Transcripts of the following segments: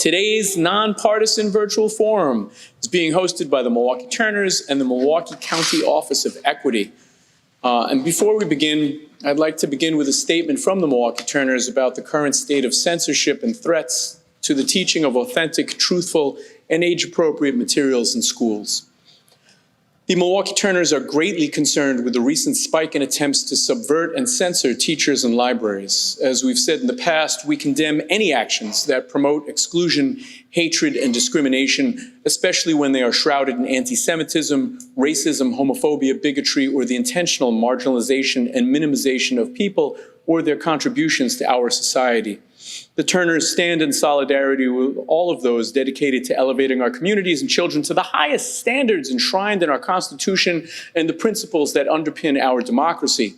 Today's nonpartisan virtual forum is being hosted by the Milwaukee Turners and the Milwaukee County Office of Equity. And before we begin, I'd like to begin with a statement from the Milwaukee Turners about the current state of censorship and threats to the teaching of authentic, truthful, and age-appropriate materials in schools. The Milwaukee Turners are greatly concerned with the recent spike in attempts to subvert and censor teachers and libraries. As we've said in the past, we condemn any actions that promote exclusion, hatred, and discrimination, especially when they are shrouded in anti-Semitism, racism, homophobia, bigotry, or the intentional marginalization and minimization of people or their contributions to our society. The Turners stand in solidarity with all of those dedicated to elevating our communities and children to the highest standards enshrined in our Constitution and the principles that underpin our democracy.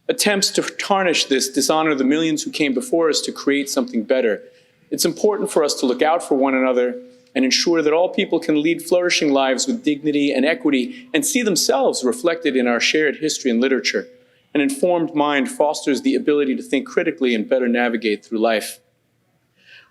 Attempts to tarnish this dishonor the millions who came before us to create something better. It's important for us to look out for one another and ensure that all people can lead flourishing lives with dignity and equity and see themselves reflected in our shared history and literature. An informed mind fosters the ability to think critically and better navigate through life.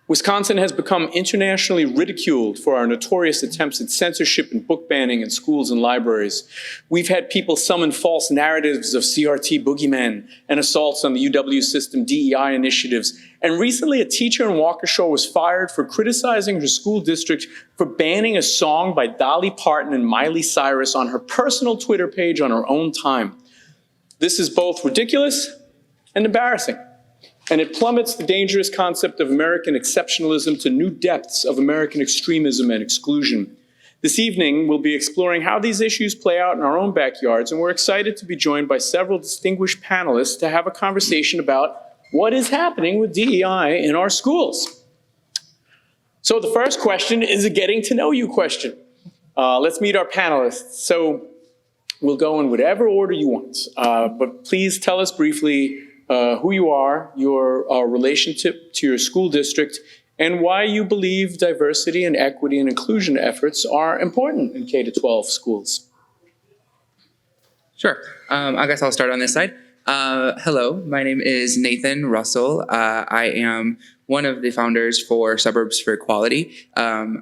Wisconsin has become internationally ridiculed for our notorious attempts at censorship and book banning in schools and libraries. We've had people summon false narratives of CRT boogeymen and assaults on the UW system DEI initiatives. And recently, a teacher in Waukesha was fired for criticizing her school district for banning a song by Dolly Parton and Miley Cyrus on her personal Twitter page on her own time. This is both ridiculous and embarrassing, and it plummets the dangerous concept of American exceptionalism to new depths of American extremism and exclusion. This evening, we'll be exploring how these issues play out in our own backyards, and we're excited to be joined by several distinguished panelists to have a conversation about what is happening with DEI in our schools. So the first question is a getting to know you question. Let's meet our panelists. So we'll go in whatever order you want, but please tell us briefly who you are, your relationship to your school district, and why you believe diversity and equity and inclusion efforts are important in K-12 schools. Sure. I guess I'll start on this side. Hello, my name is Nathan Russell. I am one of the founders for Suburbs for Equality. We're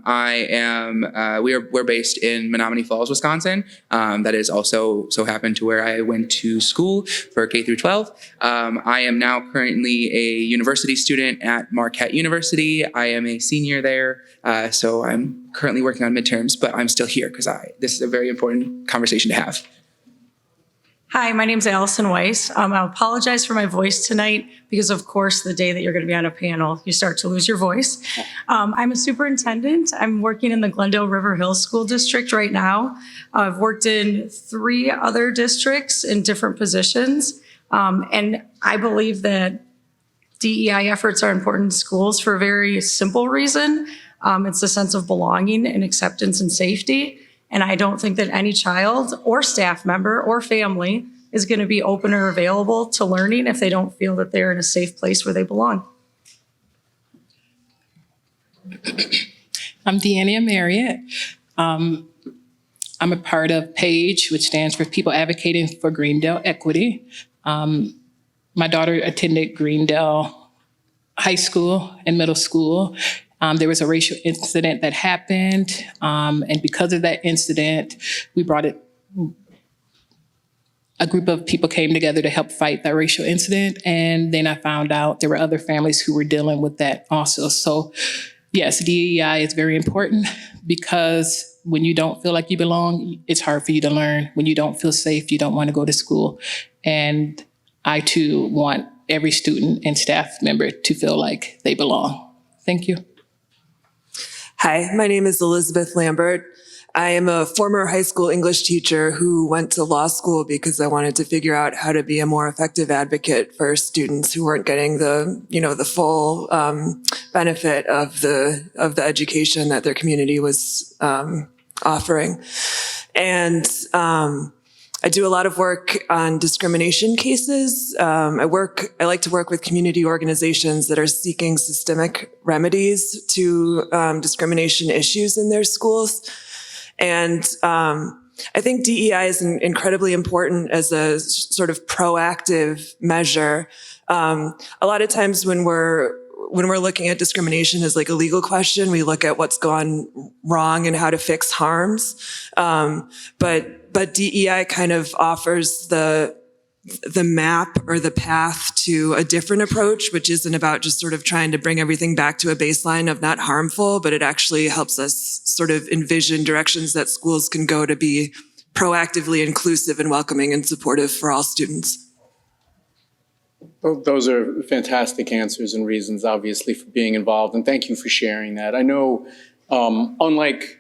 based in Menominee Falls, Wisconsin. That is also so happened to where I went to school for K through 12. I am now currently a university student at Marquette University. I am a senior there, so I'm currently working on midterms, but I'm still here because this is a very important conversation to have. Hi, my name is Allison Weiss. I apologize for my voice tonight because, of course, the day that you're going to be on a panel, you start to lose your voice. I'm a superintendent. I'm working in the Glendale River Hills School District right now. I've worked in 3 other districts in different positions, and I believe that DEI efforts are important in schools for a very simple reason. It's a sense of belonging and acceptance and safety. And I don't think that any child or staff member or family is going to be open or available to learning if they don't feel that they're in a safe place where they belong. I'm Deanna Marriott. I'm a part of PAGE, which stands for People Advocating for Greendale Equity. My daughter attended Greendale High School and middle school. There was a racial incident that happened, and because of that incident, we brought it. A group of people came together to help fight that racial incident, and then I found out there were other families who were dealing with that also. So, yes, DEI is very important because when you don't feel like you belong, it's hard for you to learn. When you don't feel safe, you don't want to go to school. And I, too, want every student and staff member to feel like they belong. Thank you. Hi, my name is Elizabeth Lambert. I am a former high school English teacher who went to law school because I wanted to figure out how to be a more effective advocate for students who weren't getting the full benefit of the education that their community was offering. And I do a lot of work on discrimination cases. I like to work with community organizations that are seeking systemic remedies to discrimination issues in their schools. And I think DEI is incredibly important as a sort of proactive measure. A lot of times when we're when we're looking at discrimination as like a legal question, we look at what's gone wrong and how to fix harms. But DEI kind of offers the map or the path to a different approach, which isn't about just sort of trying to bring everything back to a baseline of not harmful, but it actually helps us sort of envision directions that schools can go to be proactively inclusive and welcoming and supportive for all students. Well, those are fantastic answers and reasons, obviously, for being involved. And thank you for sharing that. I know, unlike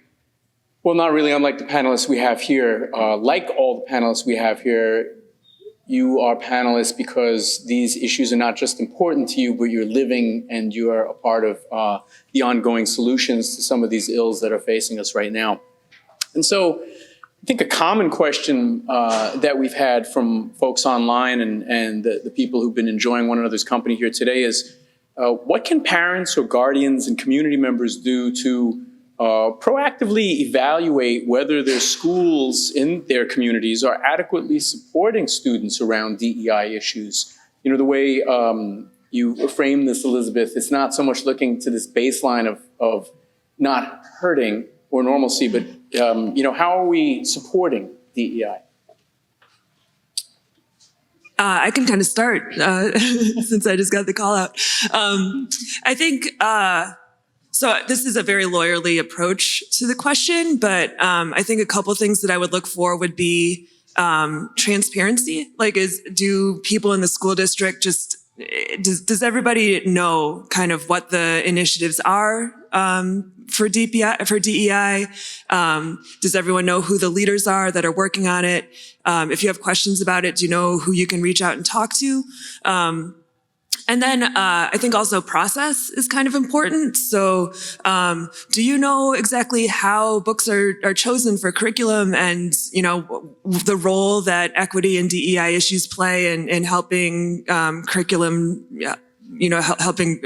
the panelists we have here, like all the panelists we have here, you are panelists because these issues are not just important to you, but you're living and you are a part of the ongoing solutions to some of these ills that are facing us right now. And so I think a common question that we've had from folks online and the people who've been enjoying one another's company here today is, what can parents or guardians and community members do to proactively evaluate whether their schools in their communities are adequately supporting students around DEI issues? You know, the way you frame this, Elizabeth, it's not so much looking to this baseline of not hurting or normalcy, but how are we supporting DEI? I can kind of start since I just got the call out. I think, so this is a very lawyerly approach to the question, but I think a couple things that I would look for would be transparency. Like, do people in the school district does everybody know kind of what the initiatives are for DEI? Does everyone know who the leaders are that are working on it? If you have questions about it, do you know who you can reach out and talk to? And then I think also process is kind of important. So do you know exactly how books are chosen for curriculum and, the role that equity and DEI issues play in helping curriculum, helping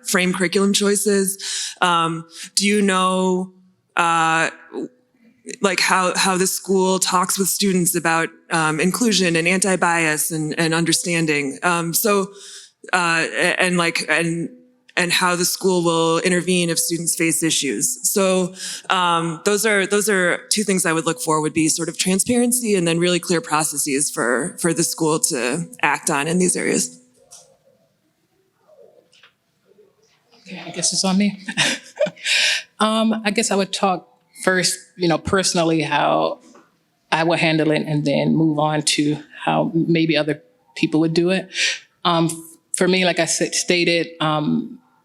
frame curriculum choices? Do you know like how the school talks with students about inclusion and anti-bias and understanding? And how the school will intervene if students face issues. So those are two things I would look for, would be sort of transparency and then really clear processes for the school to act on in these areas. Okay, I guess it's on me. I guess I would talk first, personally how I would handle it and then move on to how maybe other people would do it. For me, like I stated,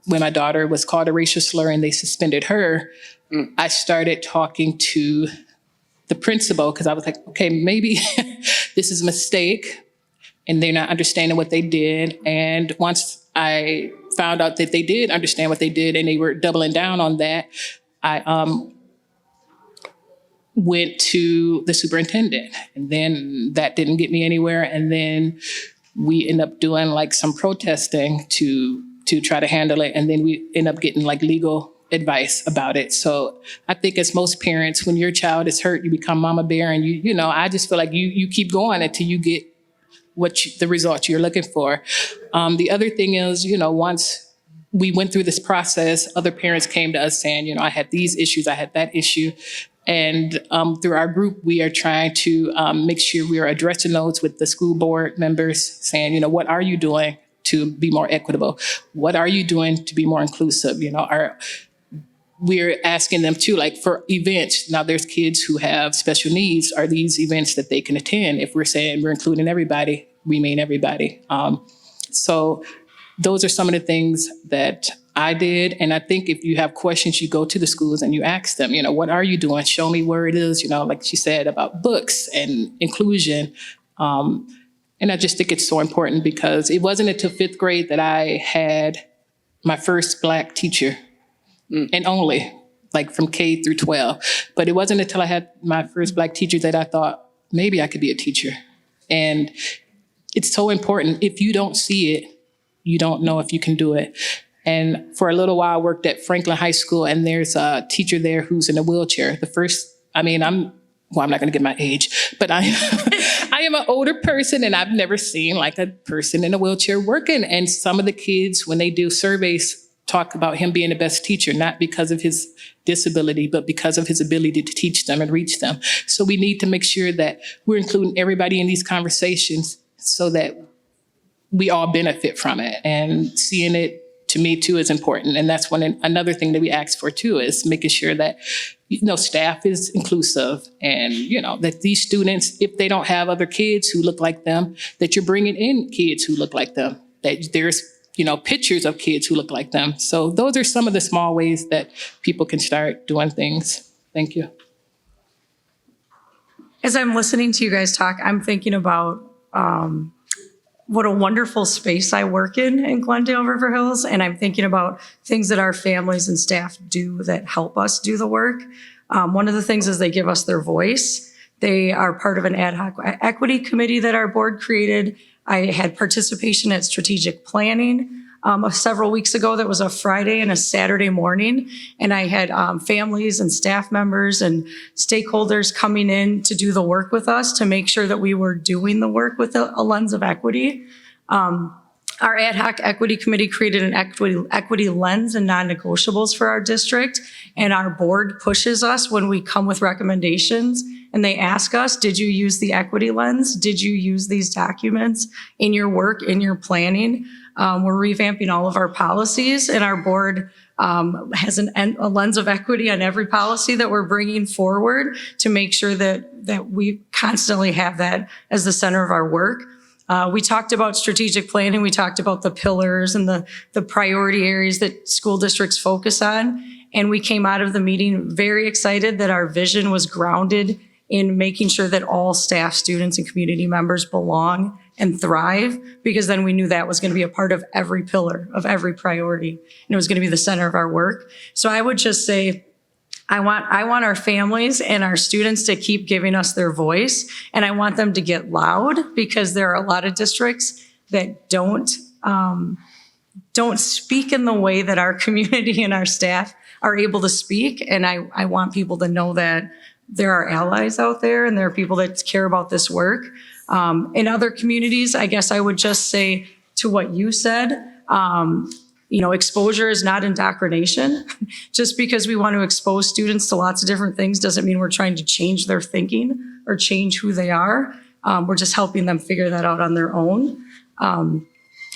when my daughter was called a racial slur and they suspended her, I started talking to the principal because I was like, okay, maybe this is a mistake and they're not understanding what they did. And once I found out that they did understand what they did and they were doubling down on that, I went to the superintendent, and then that didn't get me anywhere. And then we end up doing like some protesting to try to handle it. And then we end up getting like legal advice about it. So I think as most parents, when your child is hurt, you become mama bear and I just feel like you keep going until you get the result you're looking for. The other thing is, once we went through this process, other parents came to us saying, I had these issues, I had that issue. And through our group, we are trying to make sure we are addressing those with the school board members, saying, what are you doing to be more equitable? What are you doing to be more inclusive? We're asking them too, like for events. Now there's kids who have special needs. Are these events that they can attend? If we're saying we're including everybody, we mean everybody. So those are some of the things that I did. And I think if you have questions, you go to the schools and you ask them, what are you doing? Show me where it is, like she said, about books and inclusion. And I just think it's so important because it wasn't until 5th grade that I had my first Black teacher and only, like from K through 12. But it wasn't until I had my first Black teacher that I thought maybe I could be a teacher. And it's so important. If you don't see it, you don't know if you can do it. And for a little while, I worked at Franklin High School, and there's a teacher there who's in a wheelchair. I'm not going to get my age, but I'm I am an older person and I've never seen like a person in a wheelchair working. And some of the kids, when they do surveys, talk about him being the best teacher, not because of his disability, but because of his ability to teach them and reach them. So we need to make sure that we're including everybody in these conversations so that we all benefit from it. And seeing it, to me too, is important. And that's another thing that we ask for too, is making sure that, staff is inclusive and, that these students, if they don't have other kids who look like them, that you're bringing in kids who look like them, that there's, pictures of kids who look like them. So those are some of the small ways that people can start doing things. Thank you. As I'm listening to you guys talk, I'm thinking about what a wonderful space I work in Glendale River Hills. And I'm thinking about things that our families and staff do that help us do the work. One of the things is they give us their voice. They are part of an ad hoc equity committee that our board created. I had participation at strategic planning several weeks ago. That was a Friday and a Saturday morning. And I had families and staff members and stakeholders coming in to do the work with us to make sure that we were doing the work with a lens of equity. Our ad hoc equity committee created an equity lens and non-negotiables for our district. And our board pushes us when we come with recommendations. And they ask us, did you use the equity lens? Did you use these documents in your work, in your planning? We're revamping all of our policies, and our board has a lens of equity on every policy that we're bringing forward to make sure that we constantly have that as the center of our work. We talked about strategic planning. We talked about the pillars and the priority areas that school districts focus on. And we came out of the meeting very excited that our vision was grounded in making sure that all staff, students, and community members belong and thrive, because then we knew that was going to be a part of every pillar, of every priority, and it was going to be the center of our work. So I would just say, I want our families and our students to keep giving us their voice, and I want them to get loud, because there are a lot of districts that don't speak in the way that our community and our staff are able to speak. And I want people to know that there are allies out there and there are people that care about this work. In other communities, I guess I would just say to what you said, exposure is not indoctrination. Just because we want to expose students to lots of different things doesn't mean we're trying to change their thinking or change who they are. We're just helping them figure that out on their own.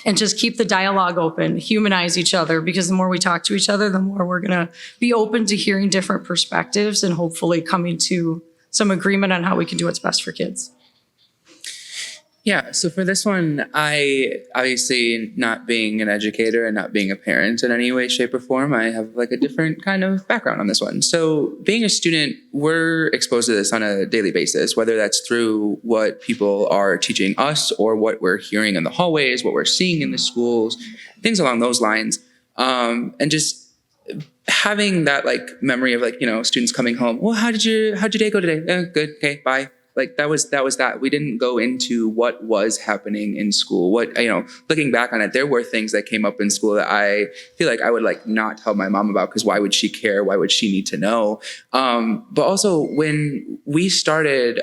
And just keep the dialogue open, humanize each other, because the more we talk to each other, the more we're going to be open to hearing different perspectives and hopefully coming to some agreement on how we can do what's best for kids. Yeah, so for this one, I obviously, not being an educator and not being a parent in any way, shape, or form, I have like a different kind of background on this one. So being a student, we're exposed to this on a daily basis, whether that's through what people are teaching us or what we're hearing in the hallways, what we're seeing in the schools, things along those lines. And just having that like memory of students coming home, well, how'd your day go today? Good, okay, bye. Like that was that. We didn't go into what was happening in school. Looking back on it, there were things that came up in school that I feel like I would not tell my mom about, because why would she care? Why would she need to know? But also when we started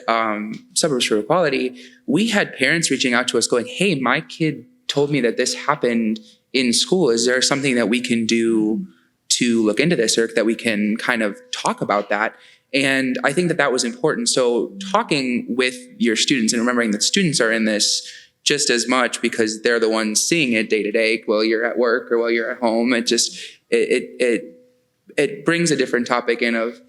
Suburbs for Equality, we had parents reaching out to us going, hey, my kid told me that this happened in school. Is there something that we can do to look into this, or that we can kind of talk about that? And I think that was important. So talking with your students and remembering that students are in this just as much, because they're the ones seeing it day to day while you're at work or while you're at home. It brings a different topic in of,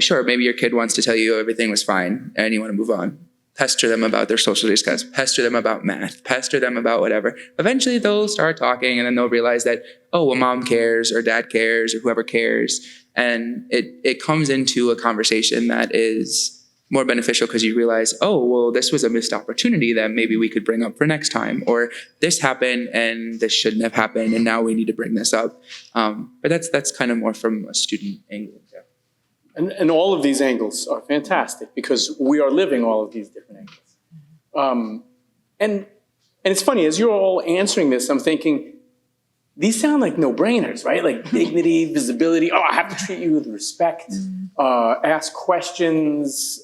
sure, maybe your kid wants to tell you everything was fine and you want to move on. Pester them about their social studies, pester them about math, pester them about whatever. Eventually they'll start talking, and then they'll realize that, oh, well, mom cares or dad cares or whoever cares. And it comes into a conversation that is more beneficial, because you realize, oh, well, this was a missed opportunity that maybe we could bring up for next time, or this happened and this shouldn't have happened, and now we need to bring this up. But that's kind of more from a student angle. Yeah. And all of these angles are fantastic, because we are living all of these different angles. And it's funny, as you're all answering this, I'm thinking, these sound like no-brainers, right? Like dignity, visibility. Oh, I have to treat you with respect, ask questions.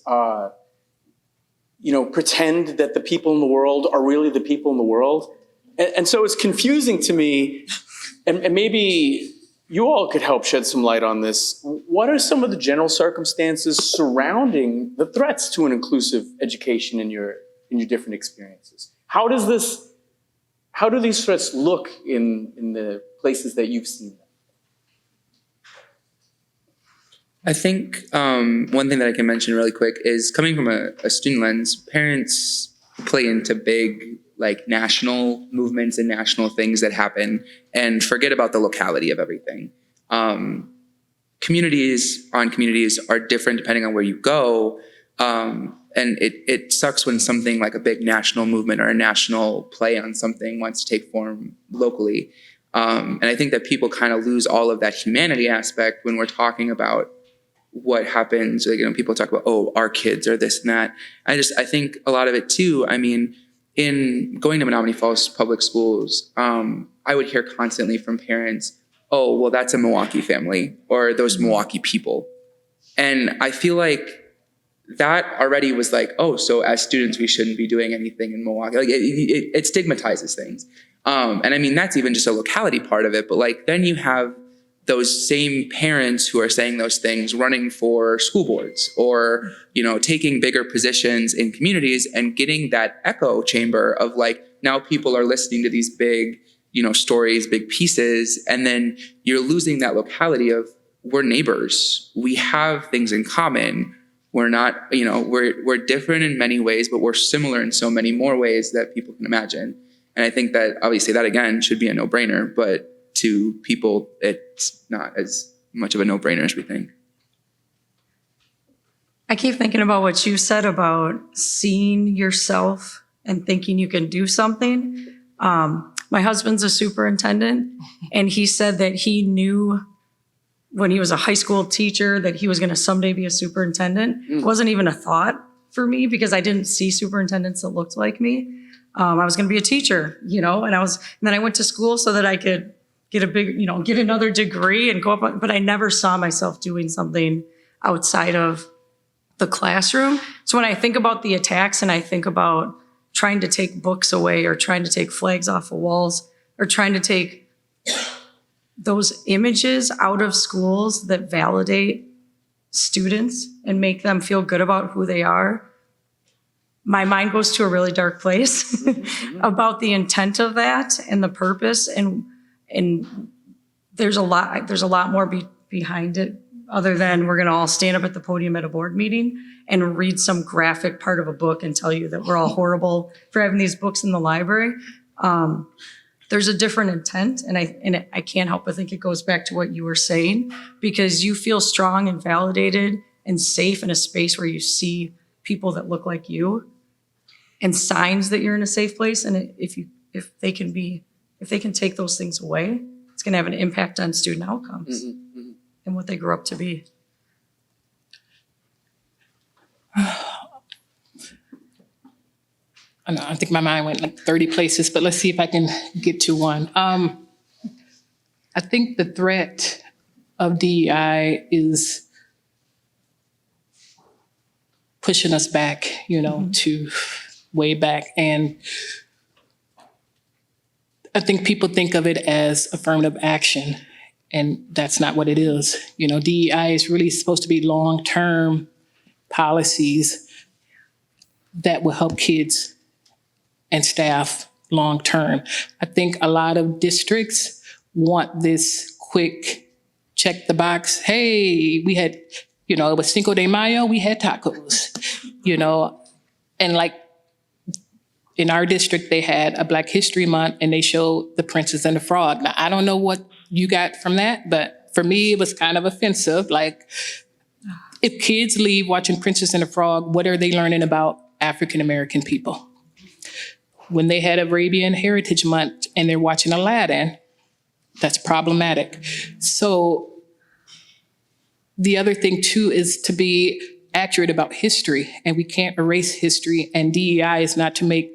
pretend that the people in the world are really the people in the world. And so it's confusing to me, and maybe you all could help shed some light on this. What are some of the general circumstances surrounding the threats to an inclusive education in your different experiences? How do these threats look in the places that you've seen them? I think one thing that I can mention really quick is coming from a student lens, parents play into big national movements and national things that happen and forget about the locality of everything. Communities are different depending on where you go. And it sucks when something like a big national movement or a national play on something wants to take form locally. And I think that people kind of lose all of that humanity aspect when we're talking about what happens. People talk about, oh, our kids are this and that. I think a lot of it too, in going to Menominee Falls public schools, I would hear constantly from parents, oh, well, that's a Milwaukee family or those Milwaukee people. And I feel like that already was oh, so as students, we shouldn't be doing anything in Milwaukee. It stigmatizes things. And that's even just a locality part of it. But then you have those same parents who are saying those things running for school boards or, taking bigger positions in communities and getting that echo chamber of now people are listening to these big, stories, big pieces. And then you're losing that locality of we're neighbors. We have things in common. We're not, we're different in many ways, but we're similar in so many more ways that people can imagine. And I think that obviously that again should be a no-brainer, but to people, it's not as much of a no-brainer as we think. I keep thinking about what you said about seeing yourself and thinking you can do something. My husband's a superintendent, and he said that he knew when he was a high school teacher that he was going to someday be a superintendent. It wasn't even a thought for me because I didn't see superintendents that looked like me. I was going to be a teacher, and then I went to school so that I could get get another degree and go up, but I never saw myself doing something outside of the classroom. So when I think about the attacks and I think about trying to take books away or trying to take flags off of walls or trying to take those images out of schools that validate students and make them feel good about who they are, my mind goes to a really dark place about the intent of that and the purpose. And there's a lot more behind it other than we're going to all stand up at the podium at a board meeting and read some graphic part of a book and tell you that we're all horrible for having these books in the library. There's a different intent, and I can't help but think it goes back to what you were saying, because you feel strong and validated and safe in a space where you see people that look like you and signs that you're in a safe place. And if they can take those things away, it's going to have an impact on student outcomes and what they grow up to be. I think my mind went 30 places, but let's see if I can get to one. I think the threat of DEI is pushing us back, to way back. And I think people think of it as affirmative action, and that's not what it is. DEI is really supposed to be long-term policies that will help kids and staff long-term. I think a lot of districts want this quick check the box. Hey, we had, it was Cinco de Mayo, we had tacos, and in our district, they had a Black History Month and they showed The Princess and the Frog. Now, I don't know what you got from that, but for me, it was kind of offensive. If kids leave watching Princess and the Frog, what are they learning about African-American people? When they had Arabian Heritage Month and they're watching Aladdin, that's problematic. So the other thing too is to be accurate about history, and we can't erase history, and DEI is not to make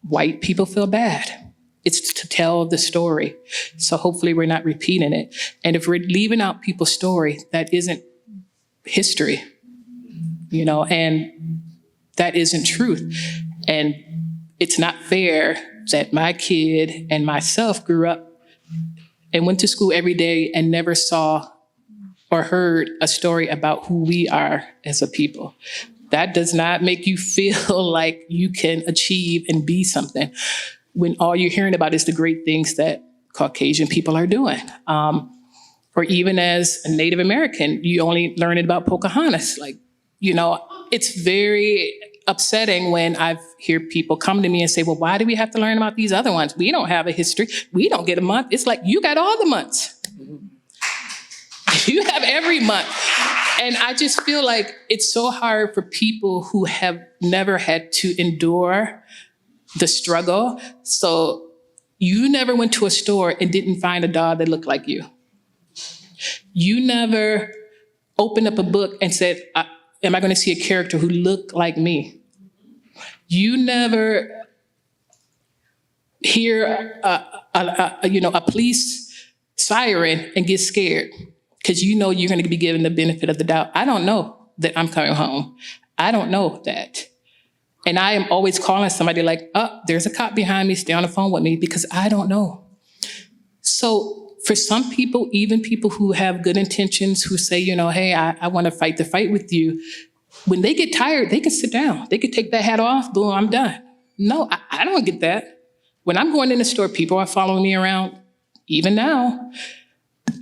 white people feel bad. It's to tell the story. So hopefully we're not repeating it. And if we're leaving out people's story, that isn't history, and that isn't truth. And it's not fair that my kid and myself grew up and went to school every day and never saw or heard a story about who we are as a people. That does not make you feel like you can achieve and be something when all you're hearing about is the great things that Caucasian people are doing. Or even as a Native American, you only learn about Pocahontas. Like, it's very upsetting when I hear people come to me and say, well, why do we have to learn about these other ones? We don't have a history. We don't get a month. It's like, you got all the months. You have every month. And I just feel like it's so hard for people who have never had to endure the struggle. So you never went to a store and didn't find a doll that looked like you. You never opened up a book and said, am I going to see a character who looked like me? You never hear a police siren and get scared because you're going to be given the benefit of the doubt. I don't know that I'm coming home. I don't know that. And I am always calling somebody like, oh, there's a cop behind me, stay on the phone with me, because I don't know. So for some people, even people who have good intentions, who say, hey, I want to fight the fight with you, when they get tired, they can sit down. They can take that hat off, boom, I'm done. No, I don't get that. When I'm going in the store, people are following me around, even now.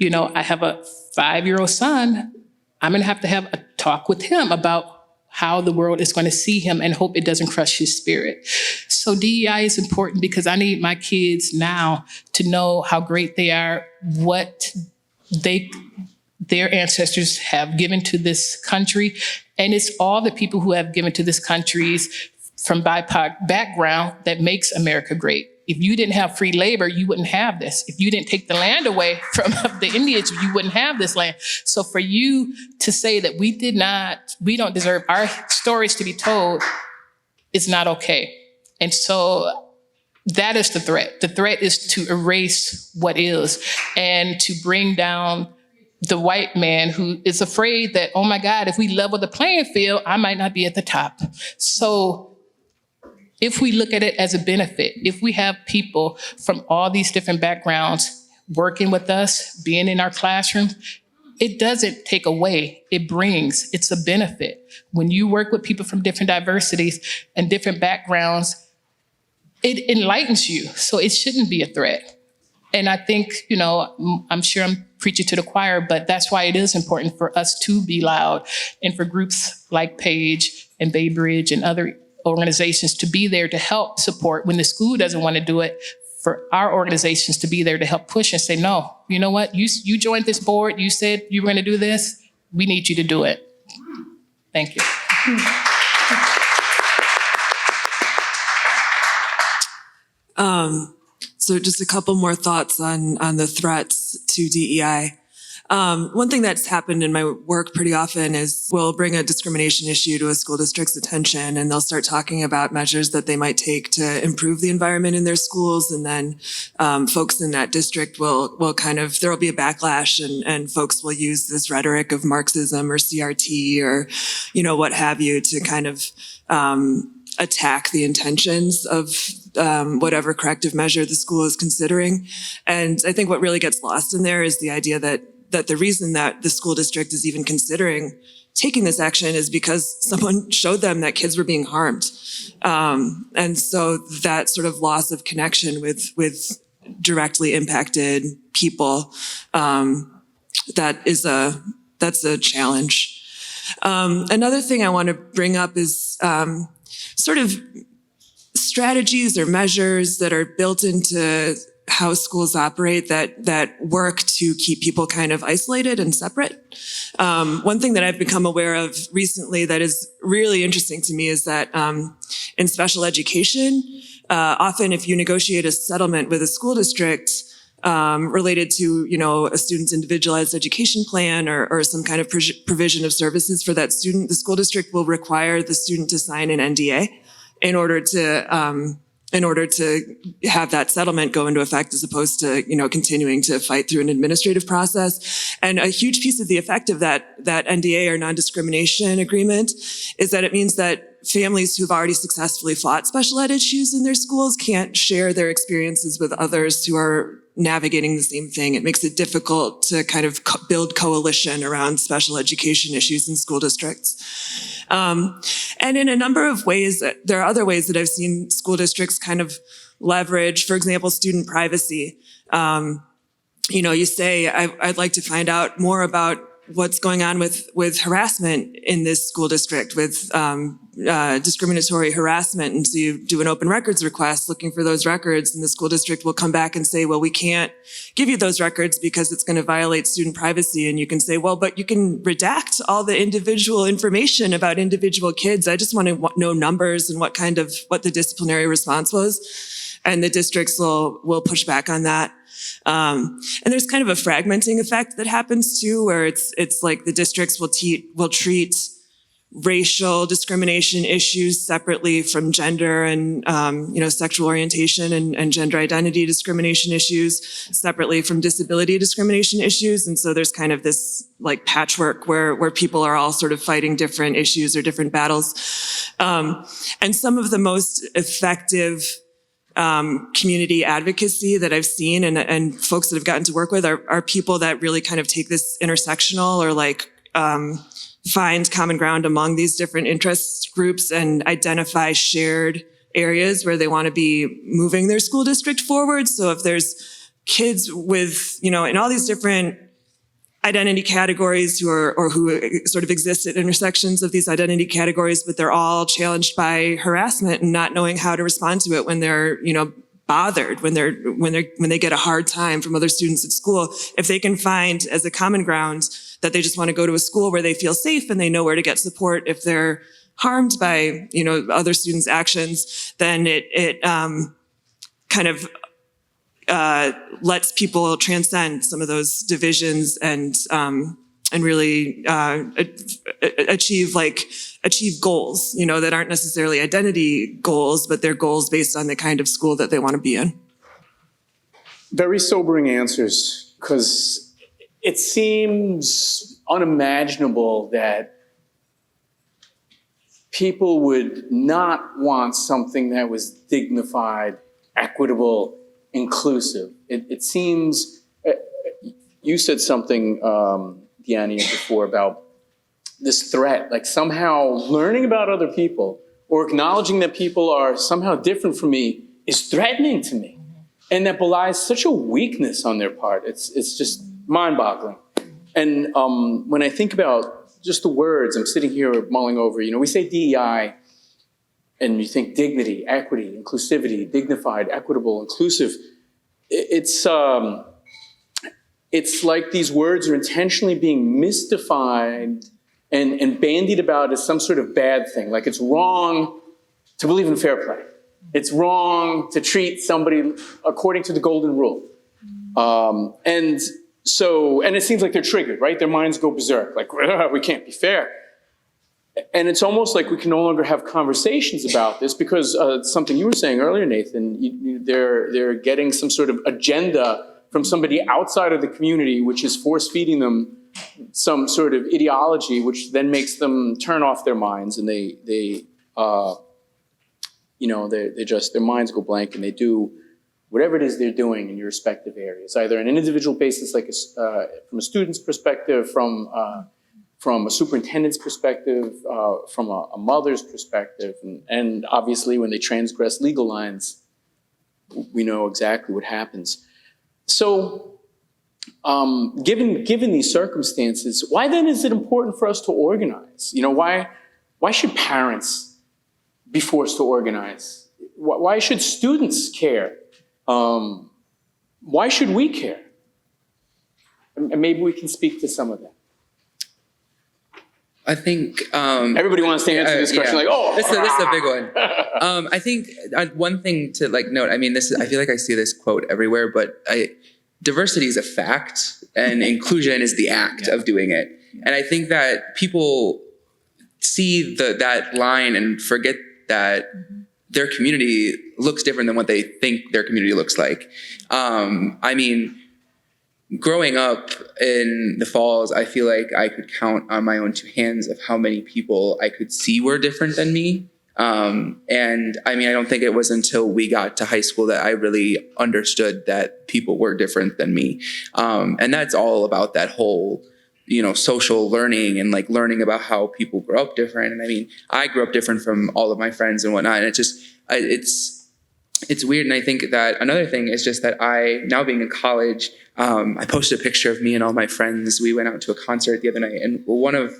I have a 5-year-old son. I'm going to have a talk with him about how the world is going to see him and hope it doesn't crush his spirit. So DEI is important because I need my kids now to know how great they are, what their ancestors have given to this country. And it's all the people who have given to this country from BIPOC background that makes America great. If you didn't have free labor, you wouldn't have this. If you didn't take the land away from the Indians, you wouldn't have this land. So for you to say that we don't deserve our stories to be told is not okay. And so that is the threat. The threat is to erase what is and to bring down the white man who is afraid that, oh my God, if we level the playing field, I might not be at the top. So if we look at it as a benefit, if we have people from all these different backgrounds working with us, being in our classroom, it doesn't take away, it brings, it's a benefit. When you work with people from different diversities and different backgrounds, it enlightens you, so it shouldn't be a threat. And I think, I'm sure I'm preaching to the choir, but that's why it is important for us to be loud and for groups like Page and Bay Bridge and other organizations to be there to help support when the school doesn't want to do it, for our organizations to be there to help push and say, no, you know what, you joined this board, you said you were going to do this, we need you to do it. Thank you. So just a couple more thoughts on the threats to DEI. One thing that's happened in my work pretty often is we'll bring a discrimination issue to a school district's attention, and they'll start talking about measures that they might take to improve the environment in their schools. And then folks in that district will there'll be a backlash, and folks will use this rhetoric of Marxism or CRT or, what have you to kind of attack the intentions of whatever corrective measure the school is considering. And I think what really gets lost in there is the idea that the reason that the school district is even considering taking this action is because someone showed them that kids were being harmed. And so that sort of loss of connection with directly impacted people, that's a challenge. Another thing I want to bring up is sort of strategies or measures that are built into how schools operate that work to keep people kind of isolated and separate. One thing that I've become aware of recently that is really interesting to me is that in special education, often if you negotiate a settlement with a school district related to, a student's individualized education plan or some kind of provision of services for that student, the school district will require the student to sign an NDA in order to have that settlement go into effect, as opposed to, continuing to fight through an administrative process. And a huge piece of the effect of that NDA or non-discrimination agreement is that it means that families who've already successfully fought special ed issues in their schools can't share their experiences with others who are navigating the same thing. It makes it difficult to kind of build coalition around special education issues in school districts. And in a number of ways, there are other ways that I've seen school districts kind of leverage, for example, student privacy. You say, I'd like to find out more about what's going on with harassment in this school district, with discriminatory harassment. And so you do an open records request looking for those records, and the school district will come back and say, well, we can't give you those records because it's going to violate student privacy. And you can say, well, but you can redact all the individual information about individual kids. I just want to know numbers and what the disciplinary response was. And the districts will push back on that. And there's kind of a fragmenting effect that happens too, where it's like the districts will treat racial discrimination issues separately from gender and sexual orientation and gender identity discrimination issues separately from disability discrimination issues. And so there's kind of this like patchwork where people are all sort of fighting different issues or different battles. And some of the most effective community advocacy that I've seen and folks that have gotten to work with are people that really kind of take this intersectional or find common ground among these different interest groups and identify shared areas where they want to be moving their school district forward. So if there's kids with, in all these different identity categories who sort of exist at intersections of these identity categories, but they're all challenged by harassment and not knowing how to respond to it when they're, bothered, when they get a hard time from other students at school. If they can find as a common ground that they just want to go to a school where they feel safe and they know where to get support if they're harmed by, other students' actions, then it kind of lets people transcend some of those divisions and really achieve goals, that aren't necessarily identity goals, but they're goals based on the kind of school that they want to be in. Very sobering answers, because it seems unimaginable that people would not want something that was dignified, equitable, inclusive. It seems, you said something, Deanna, before about this threat, like somehow learning about other people or acknowledging that people are somehow different from me is threatening to me. And that belies such a weakness on their part. It's just mind-boggling. And when I think about just the words, I'm sitting here mulling over, we say DEI, and you think dignity, equity, inclusivity, dignified, equitable, inclusive. It's like these words are intentionally being mystified and bandied about as some sort of bad thing. Like it's wrong to believe in fair play. It's wrong to treat somebody according to the golden rule. And it seems like they're triggered, right? Their minds go berserk, like, we can't be fair. And it's almost like we can no longer have conversations about this because something you were saying earlier, Nathan, they're getting some sort of agenda from somebody outside of the community, which is force-feeding them some sort of ideology, which then makes them turn off their minds, and their minds go blank, and they do whatever it is they're doing in your respective areas, either on an individual basis, like from a student's perspective, from a superintendent's perspective, from a mother's perspective, and obviously when they transgress legal lines, we know exactly what happens. So, given these circumstances, why then is it important for us to organize? Why should parents be forced to organize? Why should students care? Why should we care? And maybe we can speak to some of that. I think everybody wants to answer this question. Yeah. This is a big one. I think one thing to note. I mean, I feel like I see this quote everywhere, but diversity is a fact, and inclusion is the act of doing it. And I think that people see that line and forget that their community looks different than what they think their community looks like. I mean, growing up in the Falls, I feel like I could count on my own two hands of how many people I could see were different than me And I mean, I don't think it was until we got to high school that I really understood that people were different than me. And that's all about that whole, social learning and like learning about how people grow up different. And I mean, I grew up different from all of my friends and whatnot. And it's weird. And I think that another thing is just that now being in college, I posted a picture of me and all my friends. We went out to a concert the other night, and one of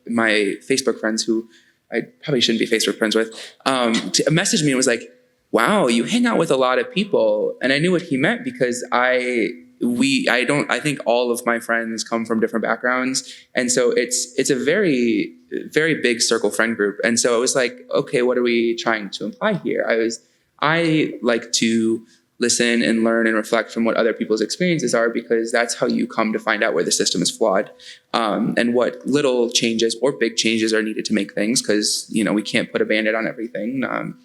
my Facebook friends, who I probably shouldn't be Facebook friends with, messaged me and was like, "Wow, you hang out with a lot of people." And I knew what he meant, because I think all of my friends come from different backgrounds. And so it's a very, very big circle friend group. And so it was like, okay, what are we trying to imply here? I like to listen and learn and reflect from what other people's experiences are, because that's how you come to find out where the system is flawed, and what little changes or big changes are needed to make things. Because, we can't put a Band-Aid on everything.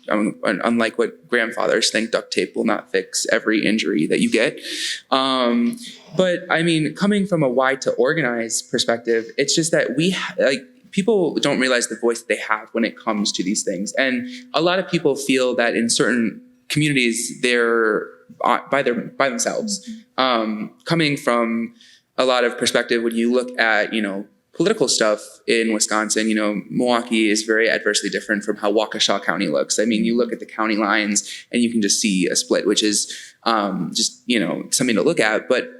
Unlike what grandfathers think, duct tape will not fix every injury that you get. But I mean, coming from a why to organize perspective, it's just that people don't realize the voice that they have when it comes to these things. And a lot of people feel that in certain communities, they're by themselves. Coming from a lot of perspective, when you look at, political stuff in Wisconsin, Milwaukee is very adversely different from how Waukesha County looks. I mean, you look at the county lines and you can just see a split, which is just, something to look at. But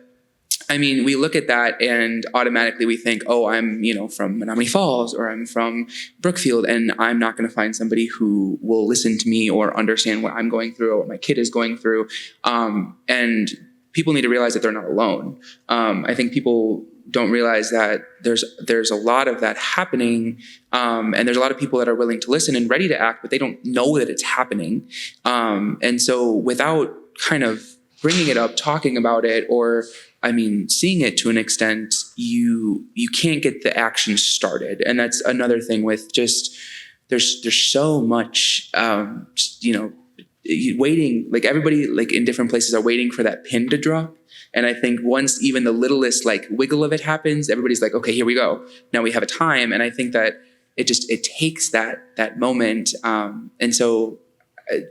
I mean, we look at that and automatically we think, oh, I'm, from Menominee Falls, or I'm from Brookfield, and I'm not going to find somebody who will listen to me or understand what I'm going through or what my kid is going through. And people need to realize that they're not alone. I think people don't realize that there's a lot of that happening. And there's a lot of people that are willing to listen and ready to act, but they don't know that it's happening. And so without kind of bringing it up, talking about it, or seeing it to an extent, you can't get the action started. And that's another thing with just, there's so much, waiting, like everybody, like in different places are waiting for that pin to drop. And I think once even the littlest like wiggle of it happens, everybody's like, okay, here we go. Now we have a time. And I think that it takes that moment. And so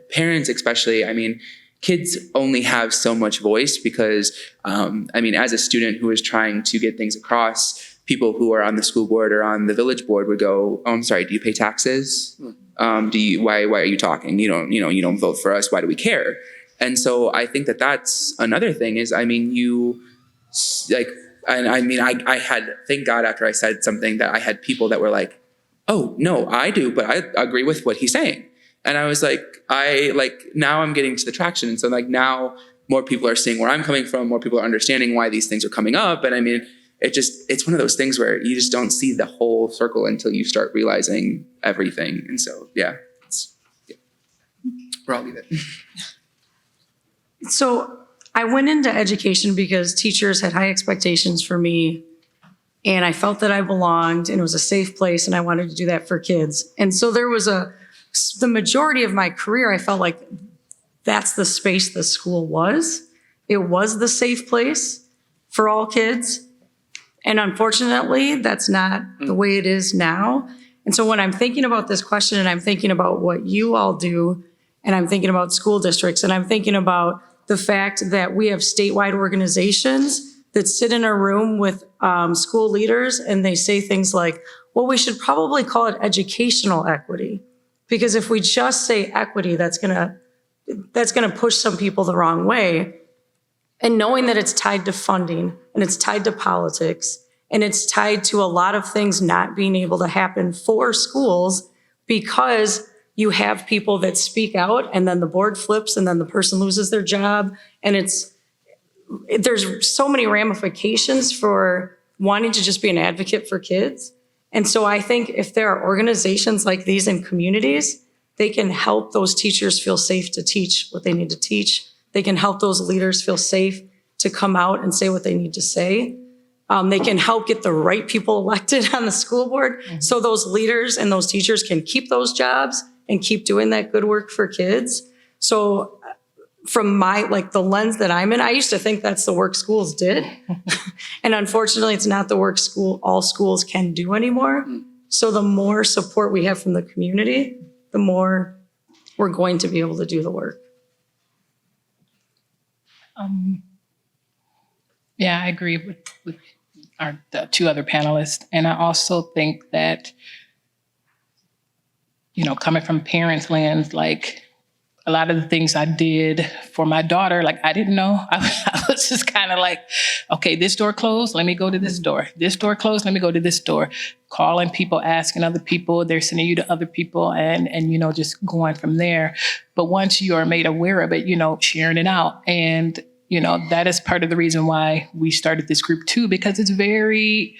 parents, especially, kids only have so much voice, because, as a student who is trying to get things across, people who are on the school board or on the village board would go, "Oh, I'm sorry, do you pay taxes? Why are you talking? You don't vote for us. Why do we care?" And so I think that that's another thing is, I had, thank God, after I said something, that I had people that were like, "Oh, no, I do, but I agree with what he's saying." And I was like, now I'm getting to the traction. And so now more people are seeing where I'm coming from, more people are understanding why these things are coming up. And it's one of those things where you just don't see the whole circle until you start realizing everything. And so, where I'll leave it. So I went into education because teachers had high expectations for me, and I felt that I belonged, and it was a safe place, and I wanted to do that for kids. And so there was the majority of my career, I felt like that's the space the school was. It was the safe place for all kids. And unfortunately, that's not the way it is now. And so when I'm thinking about this question, and I'm thinking about what you all do, and I'm thinking about school districts, and I'm thinking about the fact that we have statewide organizations that sit in a room with school leaders, and they say things like, well, we should probably call it educational equity. Because if we just say equity, that's gonna push some people the wrong way. And knowing that it's tied to funding, and it's tied to politics, and it's tied to a lot of things not being able to happen for schools, because you have people that speak out, and then the board flips, and then the person loses their job. And there's so many ramifications for wanting to just be an advocate for kids. And so I think if there are organizations like these in communities, they can help those teachers feel safe to teach what they need to teach. They can help those leaders feel safe to come out and say what they need to say. They can help get the right people elected on the school board, so those leaders and those teachers can keep those jobs and keep doing that good work for kids. So from the lens that I'm in, I used to think that's the work schools did. And unfortunately, it's not the work all schools can do anymore. So the more support we have from the community, the more we're going to be able to do the work. Yeah, I agree with the two other panelists. And I also think that, coming from parents' lens, like a lot of the things I did for my daughter, like I didn't know. I was just kind of like, okay, this door closed, let me go to this door. This door closed, let me go to this door. Calling people, asking other people, they're sending you to other people and just going from there. But once you are made aware of it, sharing it out. And, that is part of the reason why we started this group too, because it's very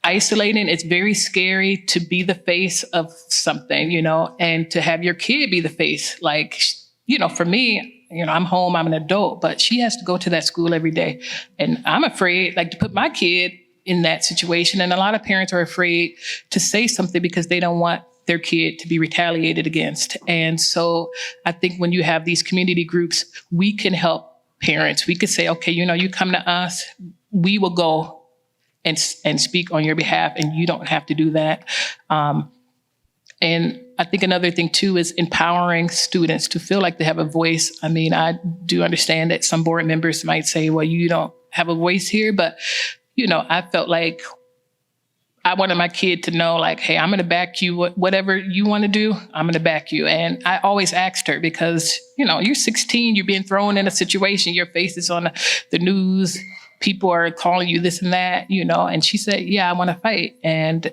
isolating. It's very scary to be the face of something, and to have your kid be the face. Like, for me, I'm home, I'm an adult, but she has to go to that school every day. And I'm afraid, like, to put my kid in that situation. And a lot of parents are afraid to say something because they don't want their kid to be retaliated against. And so I think when you have these community groups, we can help parents. We could say, okay, you come to us, we will go and speak on your behalf, and you don't have to do that. And I think another thing too is empowering students to feel like they have a voice. I mean, I do understand that some board members might say, well, you don't have a voice here, but I felt like I wanted my kid to know, like, hey, I'm going to back you. Whatever you want to do, I'm going to back you. And I always asked her because, you're 16, you're being thrown in a situation, your face is on the news, people are calling you this and that, and she said, yeah, I want to fight. And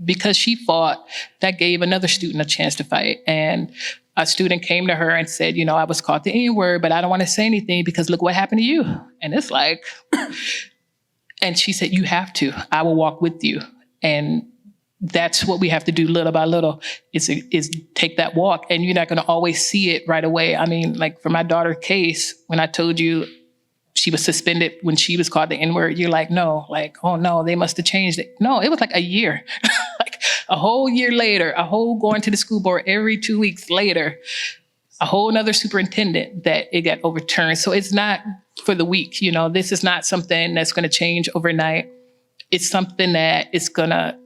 because she fought, that gave another student a chance to fight. And a student came to her and said, I was called the N-word, but I don't want to say anything because look what happened to you. And it's like, and she said, you have to. I will walk with you. And that's what we have to do little by little is take that walk. And you're not going to always see it right away. I mean, like for my daughter's case, when I told you she was suspended when she was called the N-word, you're like, no, like, oh no, they must have changed it. No, it was like a year, like a whole year later, going to the school board every 2 weeks later, a whole nother superintendent that it got overturned. So it's not for the weak, this is not something that's going to change overnight. It's something that is going to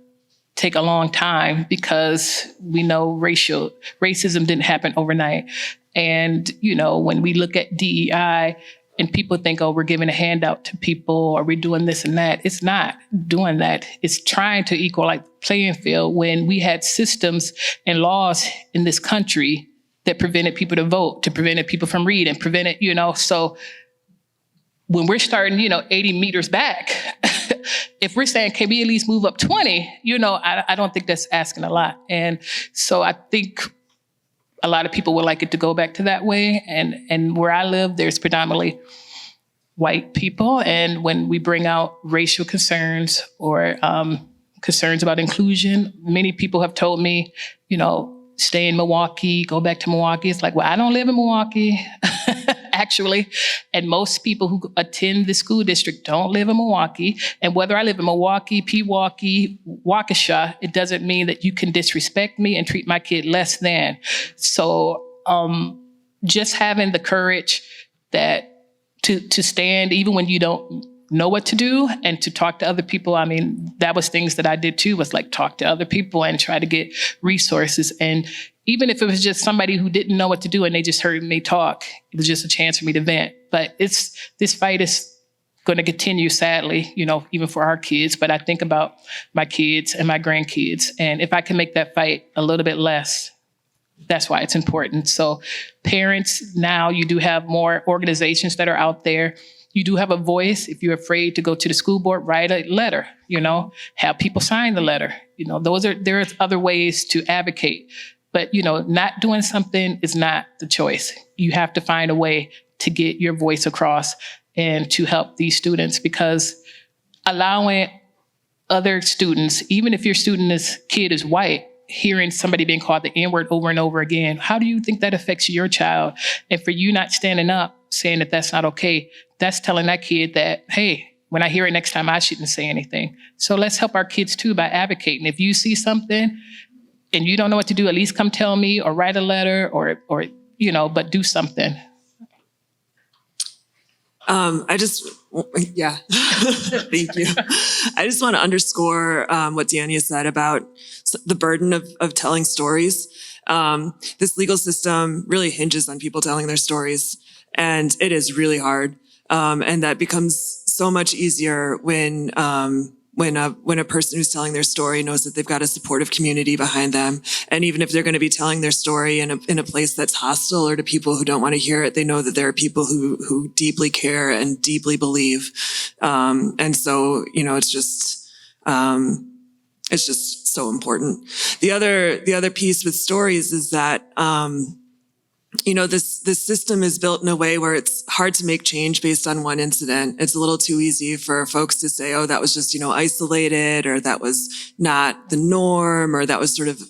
take a long time because we know racism didn't happen overnight. And, when we look at DEI and people think, oh, we're giving a handout to people or we're doing this and that, it's not doing that. It's trying to equalize the playing field when we had systems and laws in this country that prevented people to vote, to prevented people from reading, prevented, so when we're starting, 80 meters back, if we're saying, can we at least move up 20, I don't think that's asking a lot. And so I think a lot of people would like it to go back to that way. And where I live, there's predominantly white people. And when we bring out racial concerns or concerns about inclusion, many people have told me, stay in Milwaukee, go back to Milwaukee. It's like, well, I don't live in Milwaukee, actually. And most people who attend the school district don't live in Milwaukee. And whether I live in Milwaukee, Pewaukee, Waukesha, it doesn't mean that you can disrespect me and treat my kid less than. So just having the courage to stand even when you don't know what to do and to talk to other people. I mean, that was things that I did too, was like talk to other people and try to get resources. And even if it was just somebody who didn't know what to do and they just heard me talk, it was just a chance for me to vent. But this fight is going to continue, sadly, even for our kids. But I think about my kids and my grandkids. And if I can make that fight a little bit less, that's why it's important. So parents, now you do have more organizations that are out there. You do have a voice. If you're afraid to go to the school board, write a letter, have people sign the letter. There are other ways to advocate, but, not doing something is not the choice. You have to find a way to get your voice across and to help these students, because allowing other students, even if your kid is white, hearing somebody being called the N-word over and over again, how do you think that affects your child? And for you not standing up, saying that that's not okay, that's telling that kid that, hey, when I hear it next time, I shouldn't say anything. So let's help our kids too by advocating. If you see something and you don't know what to do, at least come tell me or write a letter or but do something. Yeah, thank you. I just want to underscore what Deania said about the burden of telling stories. This legal system really hinges on people telling their stories, and it is really hard. And that becomes so much easier when a person who's telling their story knows that they've got a supportive community behind them. And even if they're going to be telling their story in a place that's hostile or to people who don't want to hear it, they know that there are people who deeply care and deeply believe. And so, it's just so important. The other piece with stories is that, this system is built in a way where it's hard to make change based on one incident. It's a little too easy for folks to say, oh, that was just, isolated, or that was not the norm, or that was sort of,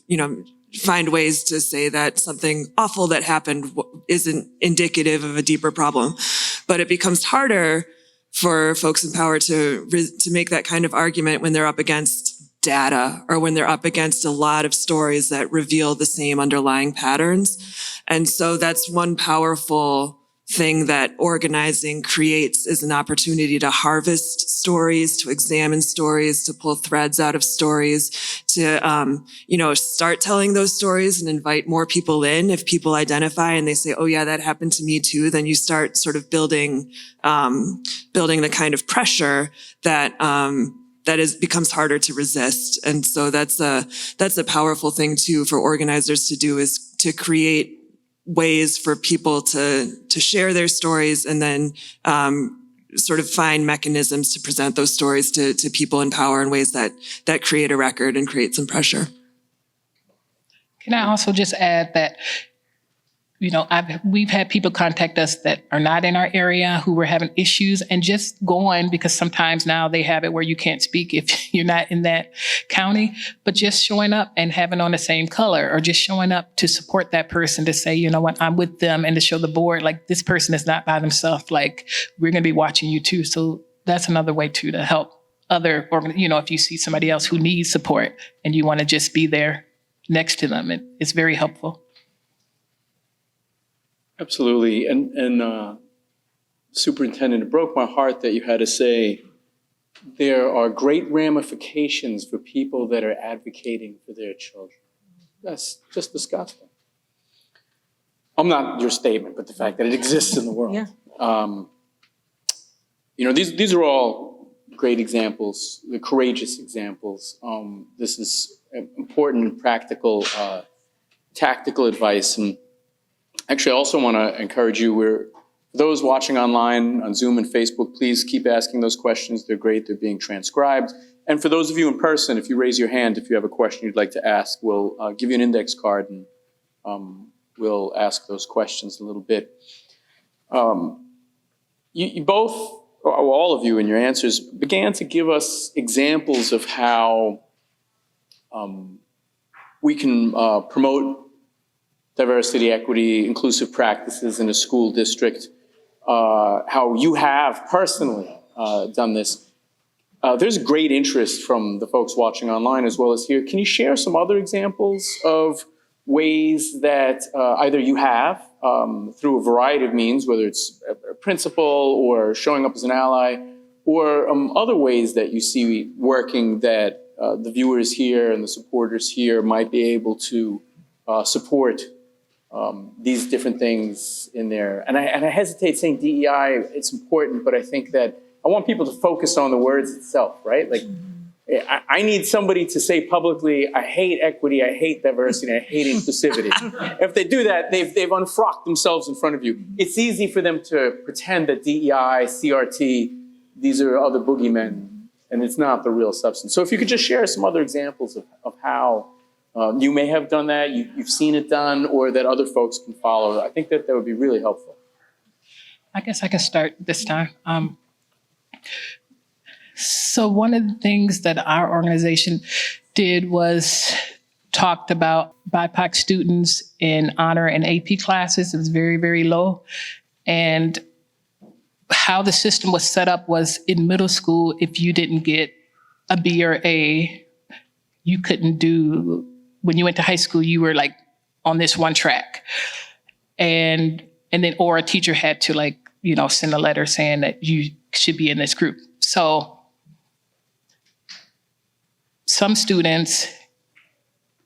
find ways to say that something awful that happened isn't indicative of a deeper problem. But it becomes harder for folks in power to make that kind of argument when they're up against data, or when they're up against a lot of stories that reveal the same underlying patterns. And so that's one powerful thing that organizing creates, is an opportunity to harvest stories, to examine stories, to pull threads out of stories, to, start telling those stories and invite more people in. If people identify and they say, oh yeah, that happened to me too, then you start sort of building the kind of pressure that becomes harder to resist. And so that's a powerful thing too for organizers to do, is to create ways for people to share their stories, and then sort of find mechanisms to present those stories to people in power in ways that create a record and create some pressure. Can I also just add that, we've had people contact us that are not in our area who were having issues, and just going, because sometimes now they have it where you can't speak if you're not in that county, but just showing up and having on the same color, or just showing up to support that person, to say, you know what, I'm with them, and to show the board, like, this person is not by themselves, like, we're going to be watching you too. So that's another way too to help other, if you see somebody else who needs support and you want to just be there next to them, it's very helpful. Absolutely. And Superintendent, it broke my heart that you had to say there are great ramifications for people that are advocating for their children. That's just disgusting. Not your statement, but the fact that it exists in the world. Yeah. These are all great examples, the courageous examples. This is important, practical, tactical advice. And actually, I also want to encourage you, for those watching online on Zoom and Facebook, please keep asking those questions. They're great. They're being transcribed. And for those of you in person, if you raise your hand, if you have a question you'd like to ask, we'll give you an index card, and we'll ask those questions in a little bit. You both, or all of you in your answers, began to give us examples of how we can promote diversity, equity, inclusive practices in a school district, how you have personally done this. There's great interest from the folks watching online as well as here. Can you share some other examples of ways that either you have through a variety of means, whether it's a principal or showing up as an ally, or other ways that you see working that the viewers here and the supporters here might be able to support these different things in there? And I hesitate saying DEI, it's important, but I think that I want people to focus on the words itself, right? Like, I need somebody to say publicly, I hate equity, I hate diversity, I hate inclusivity. If they do that, they've unfrocked themselves in front of you. It's easy for them to pretend that DEI, CRT, these are other boogeymen, and it's not the real substance. So if you could just share some other examples of how you may have done that, you've seen it done, or that other folks can follow, I think that would be really helpful. I guess I can start this time. So one of the things that our organization did was talked about BIPOC students in honor and AP classes. It was very, very low. And how the system was set up was, in middle school, if you didn't get a B or A, you couldn't do, when you went to high school, you were like on this one track. And then, or a teacher had to send a letter saying that you should be in this group. So some students,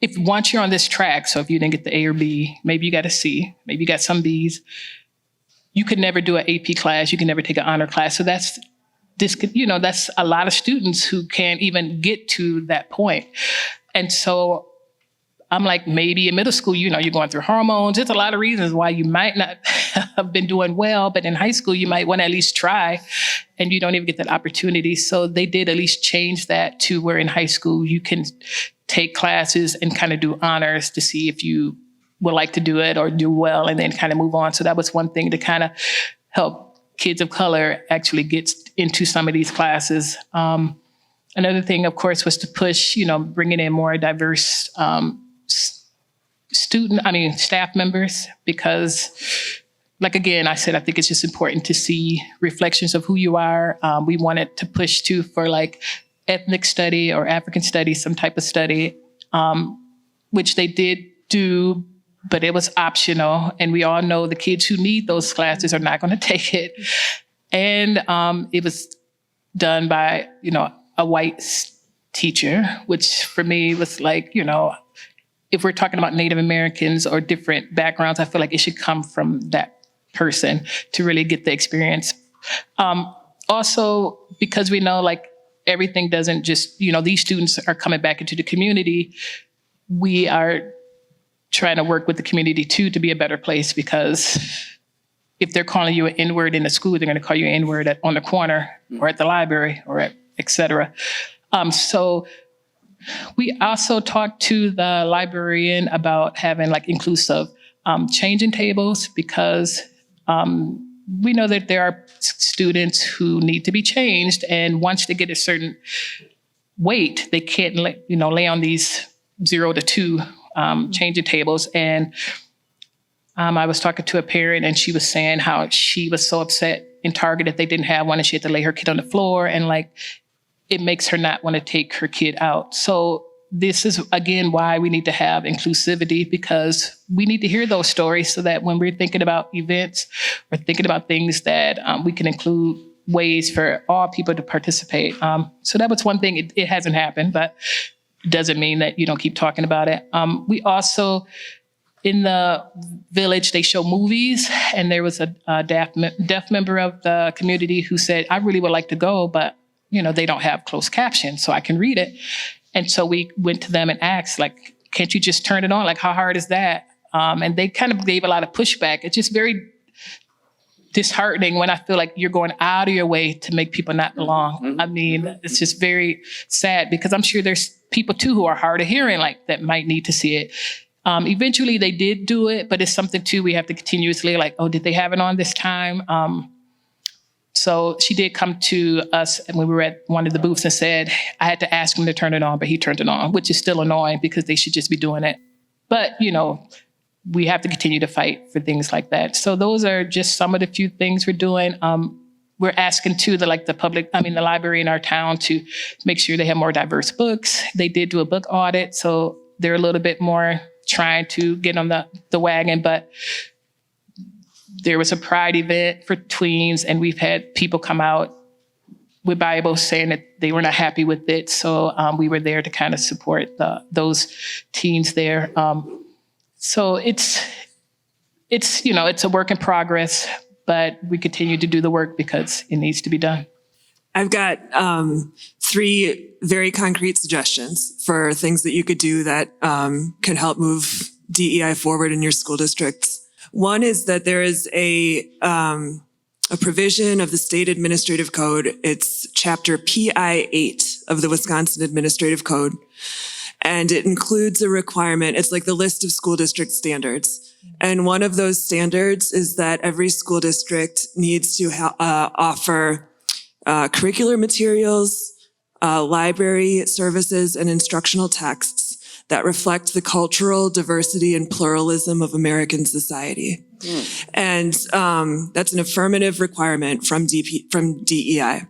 if once you're on this track, so if you didn't get the A or B, maybe you got a C, maybe you got some Bs, you could never do an AP class, you can never take an honor class. So that's a lot of students who can't even get to that point. And so I'm like, maybe in middle school, you're going through hormones. There's a lot of reasons why you might not have been doing well, but in high school, you might want to at least try, and you don't even get that opportunity. So they did at least change that to where in high school, you can take classes and kind of do honors to see if you would like to do it or do well, and then kind of move on. So that was one thing to kind of help kids of color actually get into some of these classes. Another thing, of course, was to push, bringing in more diverse staff members, because like, again, I said, I think it's just important to see reflections of who you are. We wanted to push too for like ethnic study or African studies, some type of study, which they did do, but it was optional. And we all know the kids who need those classes are not going to take it. And it was done by, a white teacher, which for me was like, if we're talking about Native Americans or different backgrounds, I feel like it should come from that person to really get the experience. Also, because we know like everything doesn't just, these students are coming back into the community, we are trying to work with the community too to be a better place, because if they're calling you an N-word in the school, they're going to call you an N-word on the corner or at the library or at et cetera. So we also talked to the librarian about having like inclusive changing tables, because we know that there are students who need to be changed, and once they get a certain weight, they can't lay on these 0 to 2 changing tables. And I was talking to a parent, and she was saying how she was so upset in Target that they didn't have one, and she had to lay her kid on the floor, and like it makes her not want to take her kid out. So this is, again, why we need to have inclusivity, because we need to hear those stories so that when we're thinking about events or thinking about things that we can include ways for all people to participate. So that was one thing. It hasn't happened, but it doesn't mean that you don't keep talking about it. We also, in the village, they show movies, and there was a deaf member of the community who said, I really would like to go, but they don't have closed captions, so I can read it. And so we went to them and asked, like, can't you just turn it on? Like, how hard is that? And they kind of gave a lot of pushback. It's just very disheartening when I feel like you're going out of your way to make people not belong. I mean, it's just very sad, because I'm sure there's people too who are hard of hearing, like that might need to see it. Eventually they did do it, but it's something too we have to continuously like, oh, did they have it on this time? So she did come to us when we were at one of the booths and said, I had to ask him to turn it on, but he turned it on, which is still annoying because they should just be doing it. But, we have to continue to fight for things like that. So those are just some of the few things we're doing. We're asking too, the library in our town to make sure they have more diverse books. They did do a book audit, so they're a little bit more trying to get on the wagon, but there was a pride event for tweens, and we've had people come out with Bibles saying that they were not happy with it. So we were there to kind of support those teens there. So it's a work in progress, but we continue to do the work because it needs to be done. I've got 3 very concrete suggestions for things that you could do that can help move DEI forward in your school districts. One is that there is a provision of the state administrative code. It's chapter PI 8 of the Wisconsin Administrative Code. And it includes a requirement. It's like the list of school district standards. And one of those standards is that every school district needs to offer curricular materials, library services, and instructional texts that reflect the cultural diversity and pluralism of American society. And that's an affirmative requirement from DEI.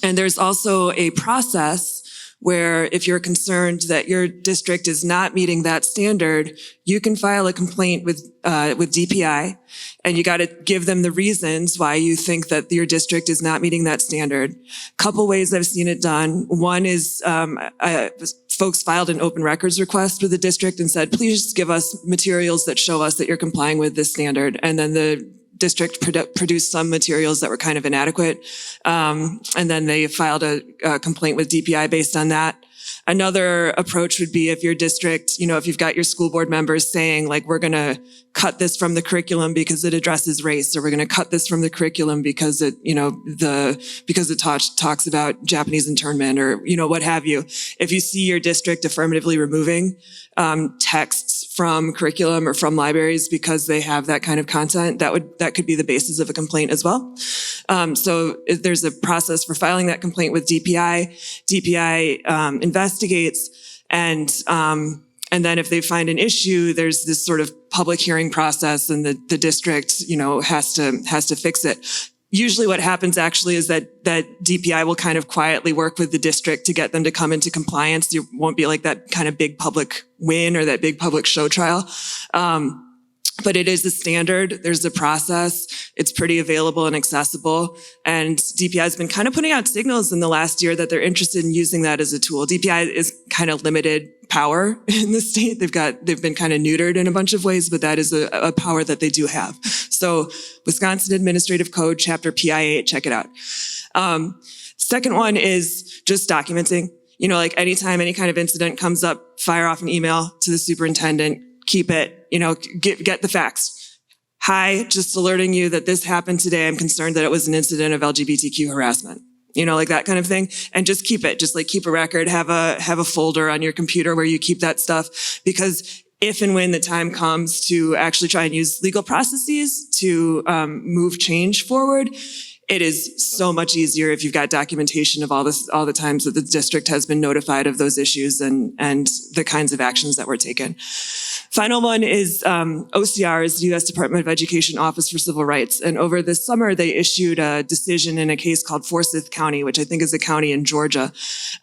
And there's also a process where if you're concerned that your district is not meeting that standard, you can file a complaint with DPI, and you got to give them the reasons why you think that your district is not meeting that standard. Couple ways I've seen it done. One is folks filed an open records request with the district and said, please give us materials that show us that you're complying with this standard. And then the district produced some materials that were kind of inadequate. And then they filed a complaint with DPI based on that. Another approach would be if your district, if you've got your school board members saying, like, we're going to cut this from the curriculum because it addresses race, or we're going to cut this from the curriculum because it, because it talks about Japanese internment, or, what have you. If you see your district affirmatively removing texts from curriculum or from libraries because they have that kind of content, that could be the basis of a complaint as well. So there's a process for filing that complaint with DPI. DPI investigates, and then if they find an issue, there's this sort of public hearing process, and the district, has to fix it. Usually what happens actually is that DPI will kind of quietly work with the district to get them to come into compliance. There won't be like that kind of big public win or that big public show trial. But it is the standard. There's a process. It's pretty available and accessible. And DPI has been kind of putting out signals in the last year that they're interested in using that as a tool. DPI is kind of limited power in the state. They've been kind of neutered in a bunch of ways, but that is a power that they do have. So Wisconsin Administrative Code, Chapter PI8, check it out. Second one is just documenting. Like anytime any kind of incident comes up, fire off an email to the superintendent. Keep it, get the facts. Hi, just alerting you that this happened today. I'm concerned that it was an incident of LGBTQ harassment, like that kind of thing. And just keep it, just like keep a record, have a folder on your computer where you keep that stuff, because if and when the time comes to actually try and use legal processes to move change forward, it is so much easier if you've got documentation of all the times that the district has been notified of those issues and the kinds of actions that were taken. Final one is OCR, is the U.S. Department of Education Office for Civil Rights. And over this summer, they issued a decision in a case called Forsyth County, which I think is a county in Georgia.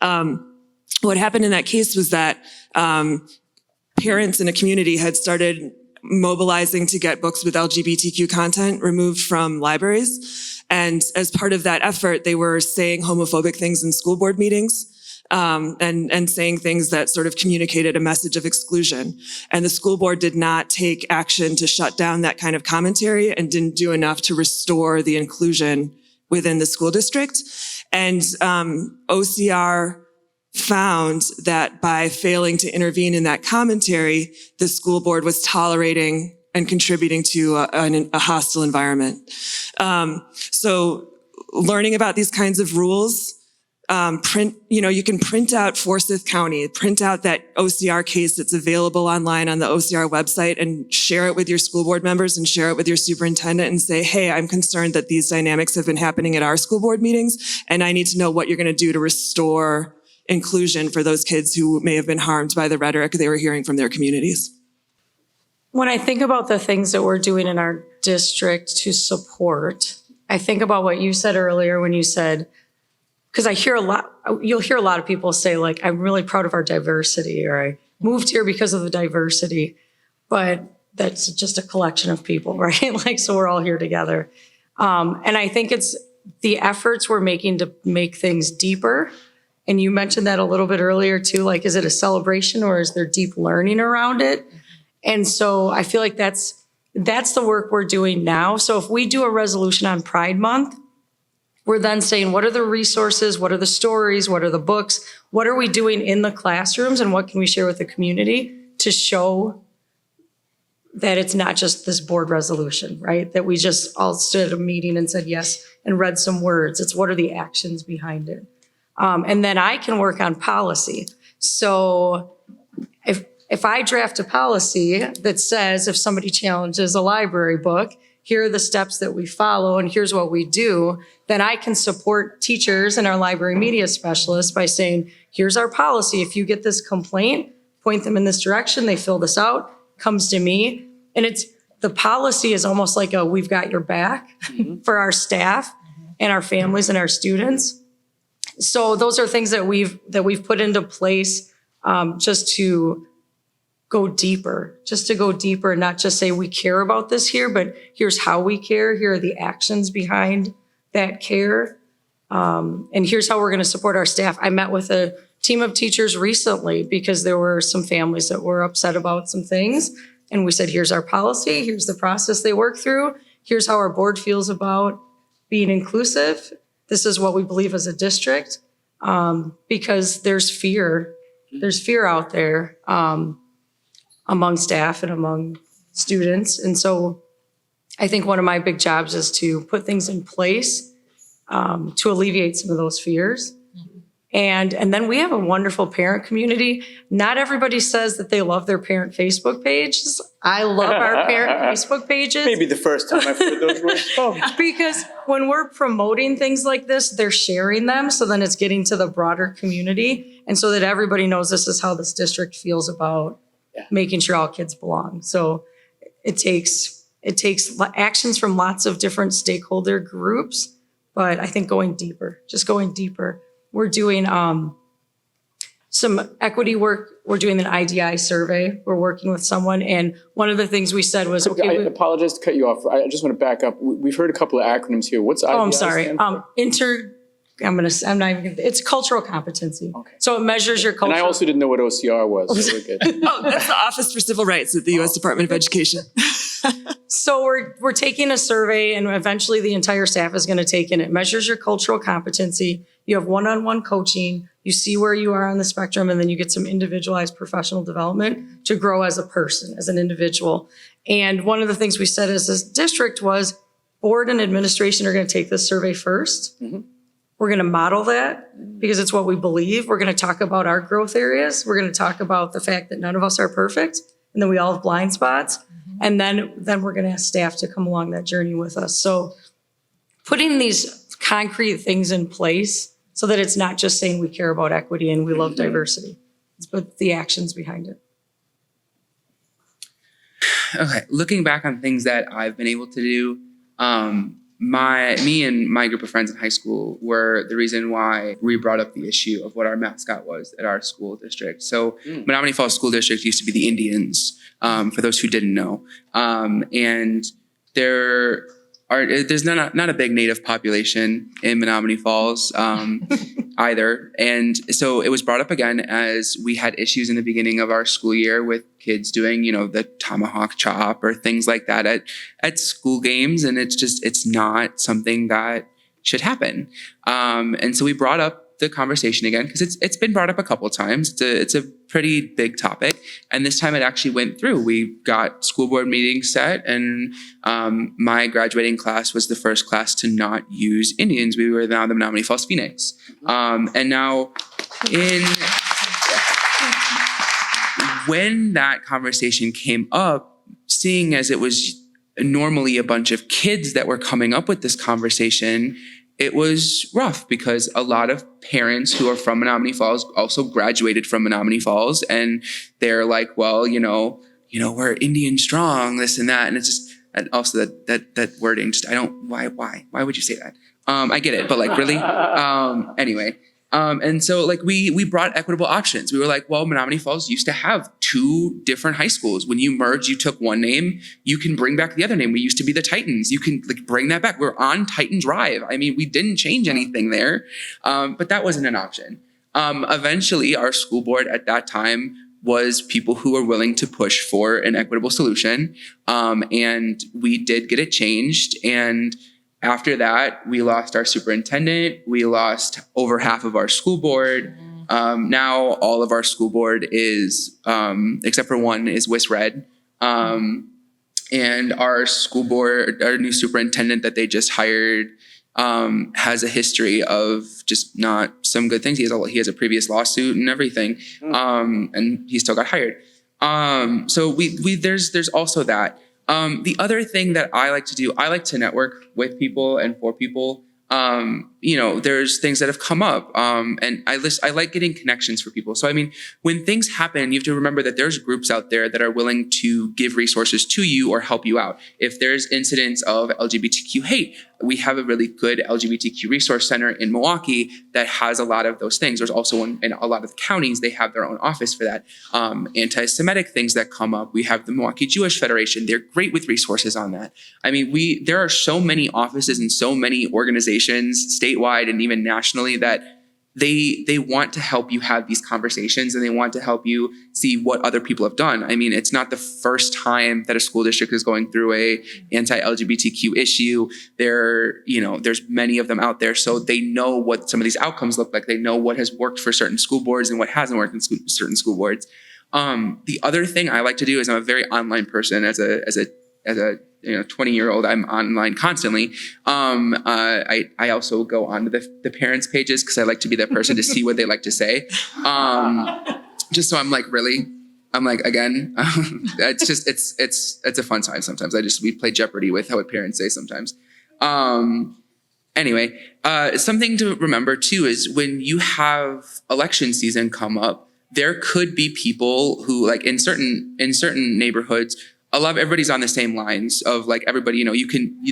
What happened in that case was that parents in a community had started mobilizing to get books with LGBTQ content removed from libraries. And as part of that effort, they were saying homophobic things in school board meetings, and saying things that sort of communicated a message of exclusion. And the school board did not take action to shut down that kind of commentary and didn't do enough to restore the inclusion within the school district. And OCR found that by failing to intervene in that commentary, the school board was tolerating and contributing to a hostile environment. So learning about these kinds of rules, you can print out Forsyth County, print out that OCR case that's available online on the OCR website, and share it with your school board members and share it with your superintendent and say, hey, I'm concerned that these dynamics have been happening at our school board meetings, and I need to know what you're going to do to restore inclusion for those kids who may have been harmed by the rhetoric they were hearing from their communities. When I think about the things that we're doing in our district to support, I think about what you said earlier when you said, because you'll hear a lot of people say, like, I'm really proud of our diversity, or I moved here because of the diversity, but that's just a collection of people, right? Like, so we're all here together. And I think it's the efforts we're making to make things deeper. And you mentioned that a little bit earlier too, like, is it a celebration or is there deep learning around it? And so I feel like that's the work we're doing now. So if we do a resolution on Pride Month, we're then saying, what are the resources? What are the stories? What are the books? What are we doing in the classrooms? And what can we share with the community to show that it's not just this board resolution, right? That we just all stood at a meeting and said yes and read some words. It's what are the actions behind it? And then I can work on policy. So if I draft a policy that says if somebody challenges a library book, here are the steps that we follow and here's what we do, then I can support teachers and our library media specialists by saying, here's our policy. If you get this complaint, point them in this direction, they fill this out, comes to me. And the policy is almost like we've got your back for our staff and our families and our students. So those are things that we've put into place just to go deeper, not just say we care about this here, but here's how we care. Here are the actions behind that care. And here's how we're going to support our staff. I met with a team of teachers recently because there were some families that were upset about some things. And we said, here's our policy. Here's the process they work through. Here's how our board feels about being inclusive. This is what we believe as a district, because there's fear. There's fear out there among staff and among students. And so I think one of my big jobs is to put things in place to alleviate some of those fears. And then we have a wonderful parent community. Not everybody says that they love their parent Facebook pages. I love our parent Facebook pages. Maybe the first time I've heard those words. Oh. Because when we're promoting things like this, they're sharing them. So then it's getting to the broader community. And so that everybody knows this is how this district feels about making sure all kids belong. So it takes actions from lots of different stakeholder groups. But I think going deeper. We're doing some equity work. We're doing an IDI survey. We're working with someone. And one of the things we said was, I apologize to cut you off. I just want to back up. We've heard a couple of acronyms here. What's IDI? oh, I'm sorry. stand for? It's cultural competency. Okay. So it measures your culture. And I also didn't know what OCR was. So we're good. Oh, that's the Office for Civil Rights at the U.S. Department of Education. So we're taking a survey, and eventually the entire staff is going to take it. It measures your cultural competency. You have one-on-one coaching. You see where you are on the spectrum, and then you get some individualized professional development to grow as a person, as an individual. And one of the things we said as a district was board and administration are going to take this survey first. Mm-hmm. We're going to model that because it's what we believe. We're going to talk about our growth areas. We're going to talk about the fact that none of us are perfect, and then we all have blind spots. And then we're going to ask staff to come along that journey with us. So putting these concrete things in place so that it's not just saying we care about equity and we love diversity, but the actions behind it. Okay, looking back on things that I've been able to do, me and my group of friends in high school were the reason why we brought up the issue of what our mascot was at our school district. So Menominee Falls School District used to be the Indians, for those who didn't know. And there's not a big Native population in Menominee Falls either. And so it was brought up again as we had issues in the beginning of our school year with kids doing, the tomahawk chop or things like that at school games. And it's not something that should happen. And so we brought up the conversation again because it's been brought up a couple of times. It's a pretty big topic, and this time it actually went through. We got school board meetings set, and my graduating class was the first class to not use Indians. We were now the Menominee Falls Phoenix, and now when that conversation came up, seeing as it was normally a bunch of kids that were coming up with this conversation, it was rough because a lot of parents who are from Menominee Falls also graduated from Menominee Falls, and they're like, well, we're Indian strong, this and that. And it's just, and also that wording, just, why would you say that? I get it, but like, really? Anyway. And so we brought equitable options. We were like, well, Menominee Falls used to have 2 different high schools. When you merge, you took one name, you can bring back the other name. We used to be the Titans. You can bring that back. We're on Titan Drive. I mean, we didn't change anything there, but that wasn't an option. Eventually, our school board at that time was people who were willing to push for an equitable solution. And we did get it changed. And after that, we lost our superintendent. We lost over half of our school board. Now all of our school board is, except for one, is WIS-RED. And our school board, our new superintendent that they just hired, has a history of just not some good things. He has a previous lawsuit and everything, and he still got hired. So there's also that. The other thing that I like to do, I like to network with people and for people. There's things that have come up, and I like getting connections for people. So, I mean, when things happen, you have to remember that there's groups out there that are willing to give resources to you or help you out. If there's incidents of LGBTQ hate, we have a really good LGBTQ resource center in Milwaukee that has a lot of those things. There's also in a lot of the counties, they have their own office for that. Anti-Semitic things that come up. We have the Milwaukee Jewish Federation. They're great with resources on that. I mean, there are so many offices and so many organizations statewide and even nationally that they want to help you have these conversations, and they want to help you see what other people have done. I mean, it's not the first time that a school district is going through a anti-LGBTQ issue. There's many of them out there, so they know what some of these outcomes look like. They know what has worked for certain school boards and what hasn't worked in certain school boards. The other thing I like to do is, I'm a very online person as a 20-year-old, I'm online constantly. I also go onto the parents' pages because I like to be that person to see what they like to say. Just so I'm like, again, it's a fun time sometimes. We play Jeopardy with what parents say sometimes. Anyway, something to remember too is when you have election season come up, there could be people who, like, in certain neighborhoods, everybody's on the same lines of, like, everybody,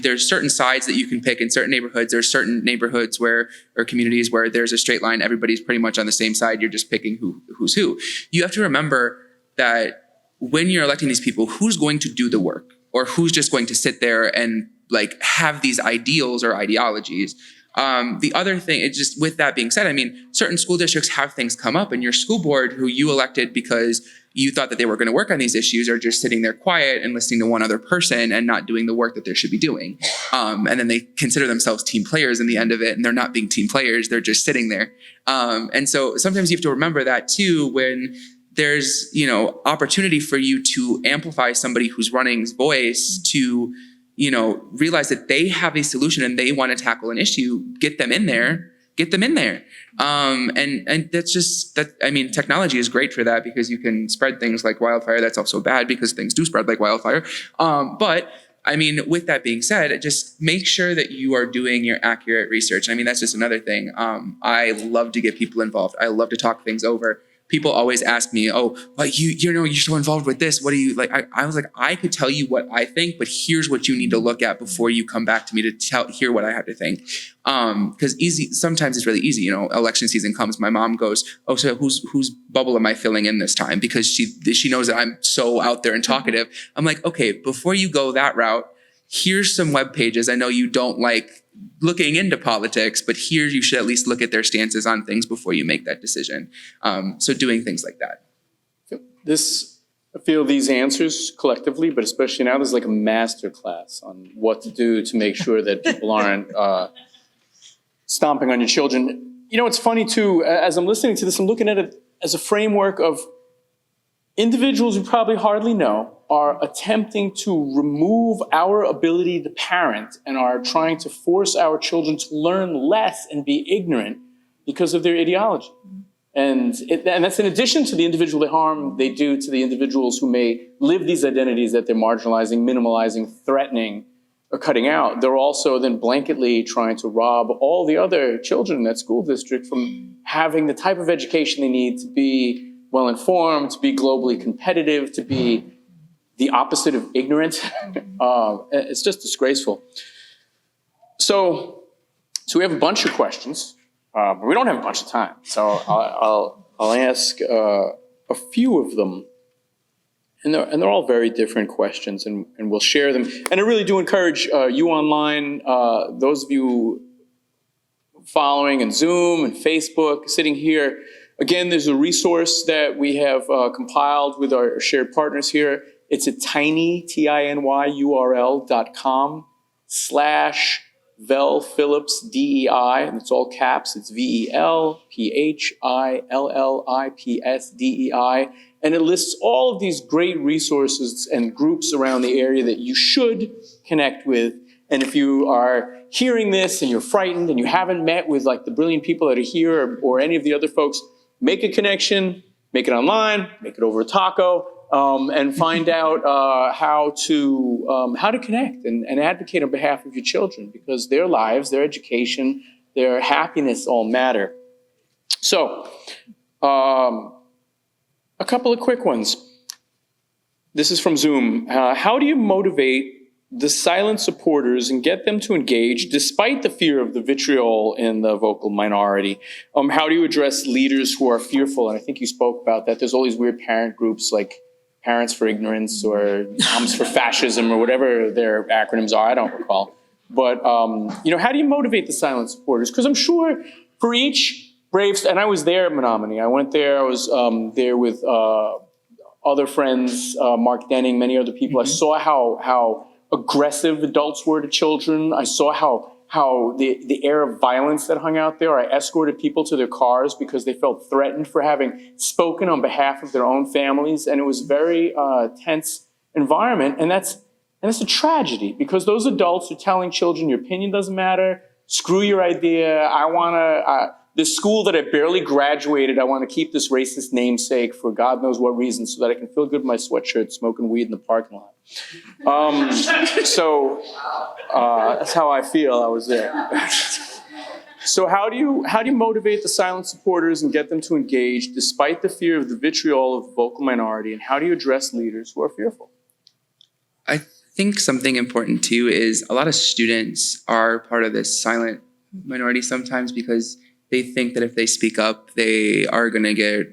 there's certain sides that you can pick in certain neighborhoods. There's certain neighborhoods or communities where there's a straight line. Everybody's pretty much on the same side. You're just picking who's who. You have to remember that when you're electing these people, who's going to do the work, or who's just going to sit there and, like, have these ideals or ideologies. The other thing, it's just, with that being said, I mean, certain school districts have things come up, and your school board, who you elected because you thought that they were going to work on these issues, are just sitting there quiet and listening to one other person and not doing the work that they should be doing. And then they consider themselves team players in the end of it, and they're not being team players. They're just sitting there. And so sometimes you have to remember that too, when there's, opportunity for you to amplify somebody who's running's voice to, realize that they have a solution and they want to tackle an issue. Get them in there. And that's just that. I mean, technology is great for that because you can spread things like wildfire. That's also bad because things do spread like wildfire. But I mean, with that being said, just make sure that you are doing your accurate research. I mean, that's just another thing. I love to get people involved. I love to talk things over. People always ask me, "Oh, but you're so involved with this. What do you like?" I was like, I could tell you what I think, but here's what you need to look at before you come back to me to hear what I have to think. Because sometimes it's really easy. Election season comes. My mom goes, "Oh, so whose bubble am I filling in this time?" Because she knows that I'm so out there and talkative. I'm like, okay, before you go that route, here's some web pages. I know you don't like looking into politics, but here you should at least look at their stances on things before you make that decision. So doing things like that. I feel these answers collectively, but especially now, there's like a master class on what to do to make sure that people aren't stomping on your children. It's funny too, as I'm listening to this, I'm looking at it as a framework of individuals you probably hardly know are attempting to remove our ability to parent and are trying to force our children to learn less and be ignorant because of their ideology. And that's in addition to the individual harm they do to the individuals who may live these identities that they're marginalizing, minimalizing, threatening, or cutting out. They're also then blanketly trying to rob all the other children in that school district from having the type of education they need to be well-informed, to be globally competitive, to be the opposite of ignorant. It's just disgraceful. So we have a bunch of questions, but we don't have a bunch of time. So I'll ask a few of them, and they're all very different questions, and we'll share them. And I really do encourage you online, those of you following in Zoom and Facebook, sitting here. Again, there's a resource that we have compiled with our shared partners here. It's at tinyurl.com/Vel Phillips DEI, and it's all caps. It's VELPHILLIPS DEI, and it lists all of these great resources and groups around the area that you should connect with. And if you are hearing this and you're frightened and you haven't met with like the brilliant people that are here or any of the other folks, make a connection, make it online, make it over a taco, and find out how to connect and advocate on behalf of your children, because their lives, their education, their happiness all matter. So, a couple of quick ones. This is from Zoom. How do you motivate the silent supporters and get them to engage despite the fear of the vitriol in the vocal minority? How do you address leaders who are fearful? And I think you spoke about that. There's all these weird parent groups like Parents for Ignorance or Moms for Fascism or whatever their acronyms are. I don't recall. But, how do you motivate the silent supporters? Because I'm sure for each brave, and I was there at Menominee. I went there. I was there with other friends, Mark Denning, many other people. I saw how aggressive adults were to children. I saw how the air of violence that hung out there. I escorted people to their cars because they felt threatened for having spoken on behalf of their own families. And it was a very tense environment. And that's a tragedy because those adults are telling children your opinion doesn't matter. Screw your idea. This school that I barely graduated, I want to keep this racist namesake for God knows what reason so that I can feel good in my sweatshirt smoking weed in the parking lot. That's how I feel. I was there. So how do you motivate the silent supporters and get them to engage despite the fear of the vitriol of the vocal minority? And how do you address leaders who are fearful? I think something important too is a lot of students are part of this silent minority sometimes because they think that if they speak up, they are going to get,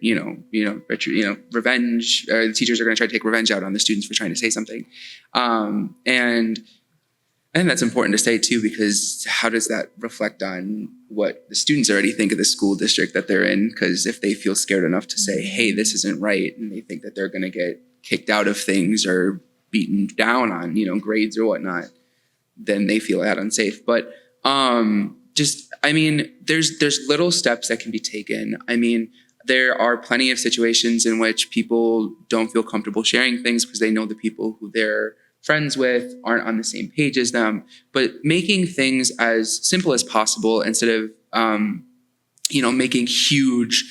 revenge. Or the teachers are going to try to take revenge out on the students for trying to say something. And I think that's important to say too, because how does that reflect on what the students already think of the school district that they're in? Because if they feel scared enough to say, hey, this isn't right, and they think that they're going to get kicked out of things or beaten down on, grades or whatnot, then they feel that unsafe. But there's little steps that can be taken. There are plenty of situations in which people don't feel comfortable sharing things because they know the people who they're friends with aren't on the same page as them. But making things as simple as possible instead of, making huge,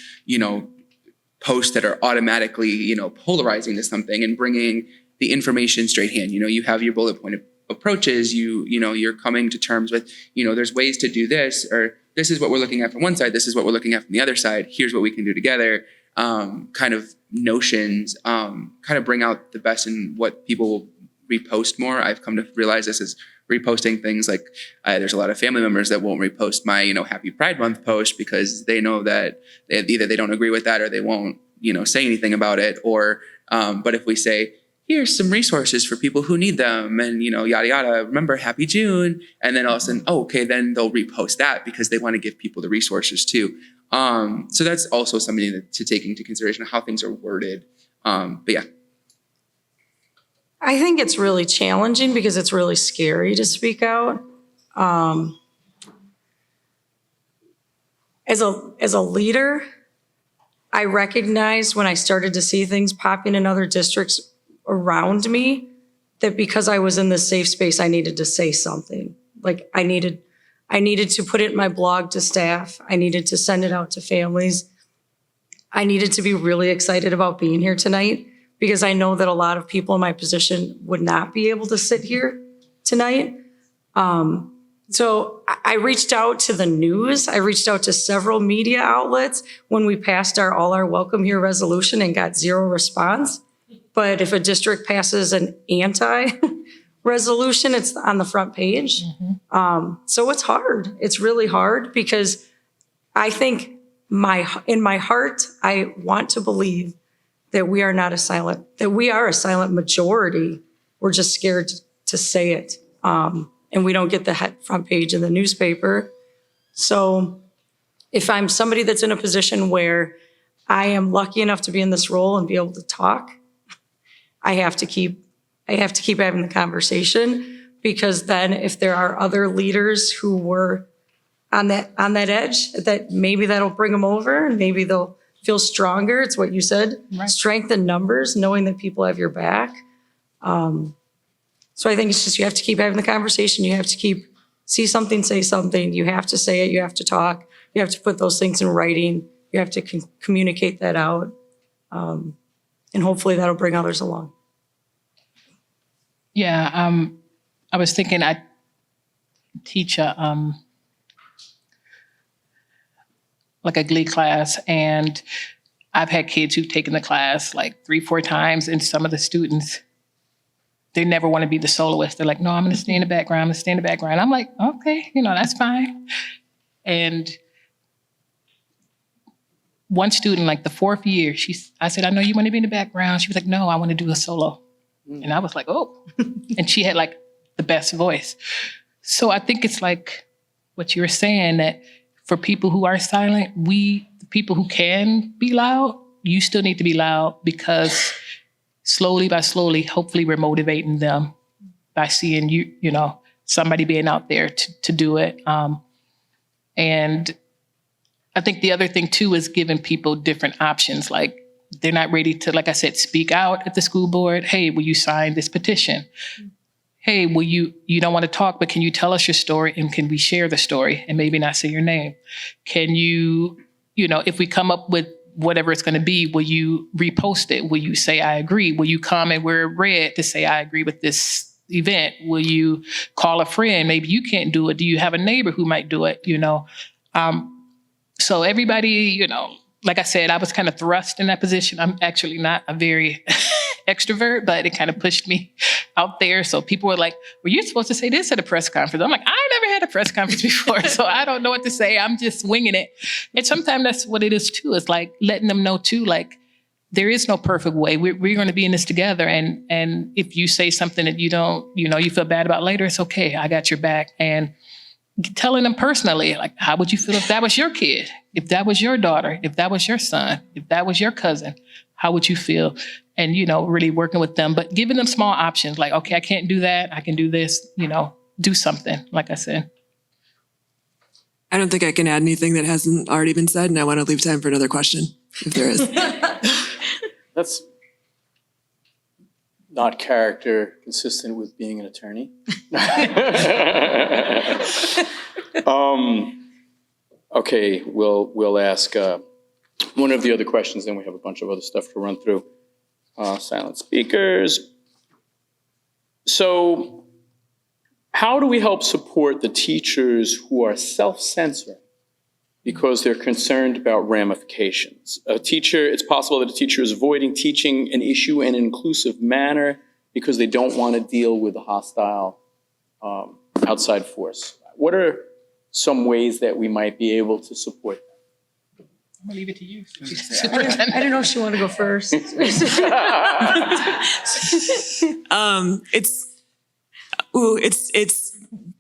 posts that are automatically, polarizing to something and bringing the information straight hand. You have your bullet point approaches, you're coming to terms with, there's ways to do this, or this is what we're looking at from one side, this is what we're looking at from the other side, here's what we can do together, kind of notions, kind of bring out the best in what people will repost more. I've come to realize this is reposting things like there's a lot of family members that won't repost my, Happy Pride Month post because they know that either they don't agree with that or they won't, say anything about it. Or, but if we say, here's some resources for people who need them and, yada, yada, remember Happy June. And then all of a sudden, then they'll repost that because they want to give people the resources too. So that's also something to take into consideration how things are worded. But yeah. I think it's really challenging because it's really scary to speak out. As a leader, I recognized when I started to see things popping in other districts around me that because I was in this safe space, I needed to say something. Like I needed to put it in my blog to staff. I needed to send it out to families. I needed to be really excited about being here tonight because I know that a lot of people in my position would not be able to sit here tonight. So I reached out to the news. I reached out to several media outlets when we passed all our Welcome Here resolution and got zero response. But if a district passes an anti-resolution, it's on the front page. So it's hard. It's really hard because I think in my heart, I want to believe that we are a silent majority. We're just scared to say it. And we don't get the front page in the newspaper. So if I'm somebody that's in a position where I am lucky enough to be in this role and be able to talk, I have to keep having the conversation because then if there are other leaders who were on that edge, that maybe that'll bring them over and maybe they'll feel stronger. It's what you said, right. Strength in numbers, knowing that people have your back. So I think it's just you have to keep having the conversation. You have to see something, say something. You have to say it. You have to talk. You have to put those things in writing. You have to communicate that out. And hopefully that'll bring others along. Yeah, I was thinking I teach a Glee class, and I've had kids who've taken the class like 3-4 times, and some of the students they never want to be the soloist. They're like, no, I'm going to stay in the background. I'm going to stay in the background. I'm like, okay, that's fine. And one student, like the 4th year, I said, I know you want to be in the background. She was like, no, I want to do a solo. And I was like, oh. And she had like the best voice. So I think it's like what you were saying, that for people who are silent, the people who can be loud, you still need to be loud, because slowly by slowly, hopefully we're motivating them by seeing somebody being out there to do it. And I think the other thing too is giving people different options. Like, they're not ready to, like I said, speak out at the school board. Hey, will you sign this petition? Hey, you don't want to talk, but can you tell us your story, and can we share the story and maybe not say your name? Can you, if we come up with whatever it's going to be, will you repost it? Will you say, I agree? Will you comment where red to say, I agree with this event? Will you call a friend? Maybe you can't do it. Do you have a neighbor who might do it? So everybody, like I said, I was kind of thrust in that position. I'm actually not a very extrovert, but it kind of pushed me out there. So people were like, well, you're supposed to say this at a press conference. I'm like, I never had a press conference before, so I don't know what to say. I'm just winging it. And sometimes that's what it is too. It's like letting them know too, like, there is no perfect way. We're going to be in this together. And if you say something that you don't, you feel bad about later, it's okay. I got your back. And telling them personally, like, how would you feel if that was your kid? If that was your daughter? If that was your son? If that was your cousin? How would you feel? And, really working with them, but giving them small options like, okay, I can't do that. I can do this, do something, like I said. I don't think I can add anything that hasn't already been said, and I want to leave time for another question, if there is. That's not character consistent with being an attorney. Okay, we'll ask one of the other questions, then we have a bunch of other stuff to run through. Silent speakers. So how do we help support the teachers who are self-censoring because they're concerned about ramifications? It's possible that a teacher is avoiding teaching an issue in an inclusive manner because they don't want to deal with a hostile outside force. What are some ways that we might be able to support them? I'm gonna leave it to you. I don't know if she wanted to go first. It's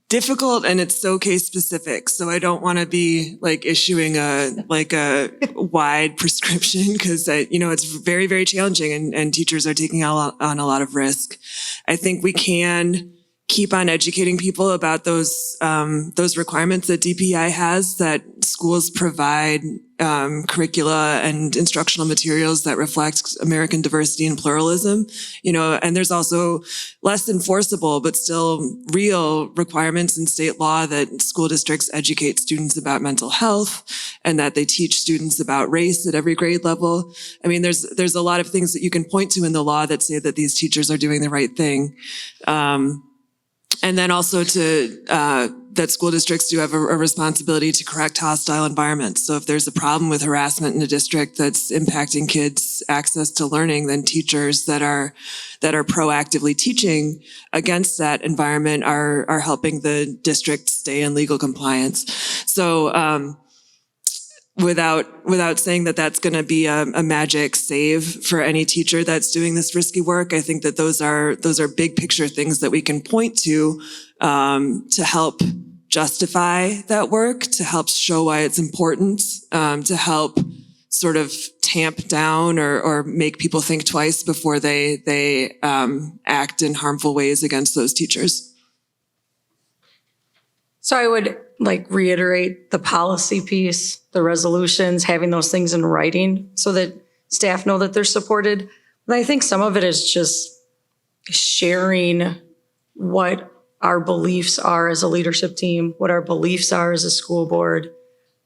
difficult, and it's so case specific. So I don't want to be like issuing a wide prescription, because it's very, very challenging, and teachers are taking on a lot of risk. I think we can keep on educating people about those requirements that DPI has, that schools provide curricula and instructional materials that reflect American diversity and pluralism, and there's also less enforceable but still real requirements in state law that school districts educate students about mental health, and that they teach students about race at every grade level. I mean, there's a lot of things that you can point to in the law that say that these teachers are doing the right thing. And then also that school districts do have a responsibility to correct hostile environments. So if there's a problem with harassment in a district that's impacting kids' access to learning, then teachers that are proactively teaching against that environment are helping the district stay in legal compliance. So without saying that that's going to be a magic save for any teacher that's doing this risky work, I think that those are big picture things that we can point to help justify that work, to help show why it's important, to help sort of tamp down or make people think twice before they act in harmful ways against those teachers. So I would reiterate the policy piece, the resolutions, having those things in writing so that staff know that they're supported. But I think some of it is just sharing what our beliefs are as a leadership team, what our beliefs are as a school board,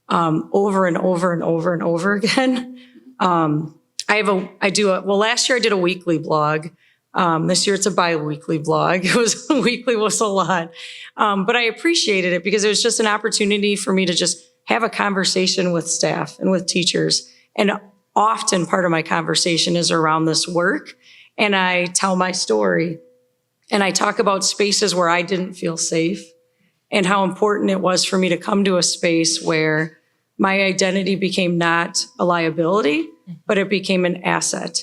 over and over and over and over again. Last year I did a weekly blog. This year it's a bi-weekly blog. Weekly was a lot. But I appreciated it because it was just an opportunity for me to just have a conversation with staff and with teachers. And often part of my conversation is around this work. And I tell my story. And I talk about spaces where I didn't feel safe and how important it was for me to come to a space where my identity became not a liability, but it became an asset.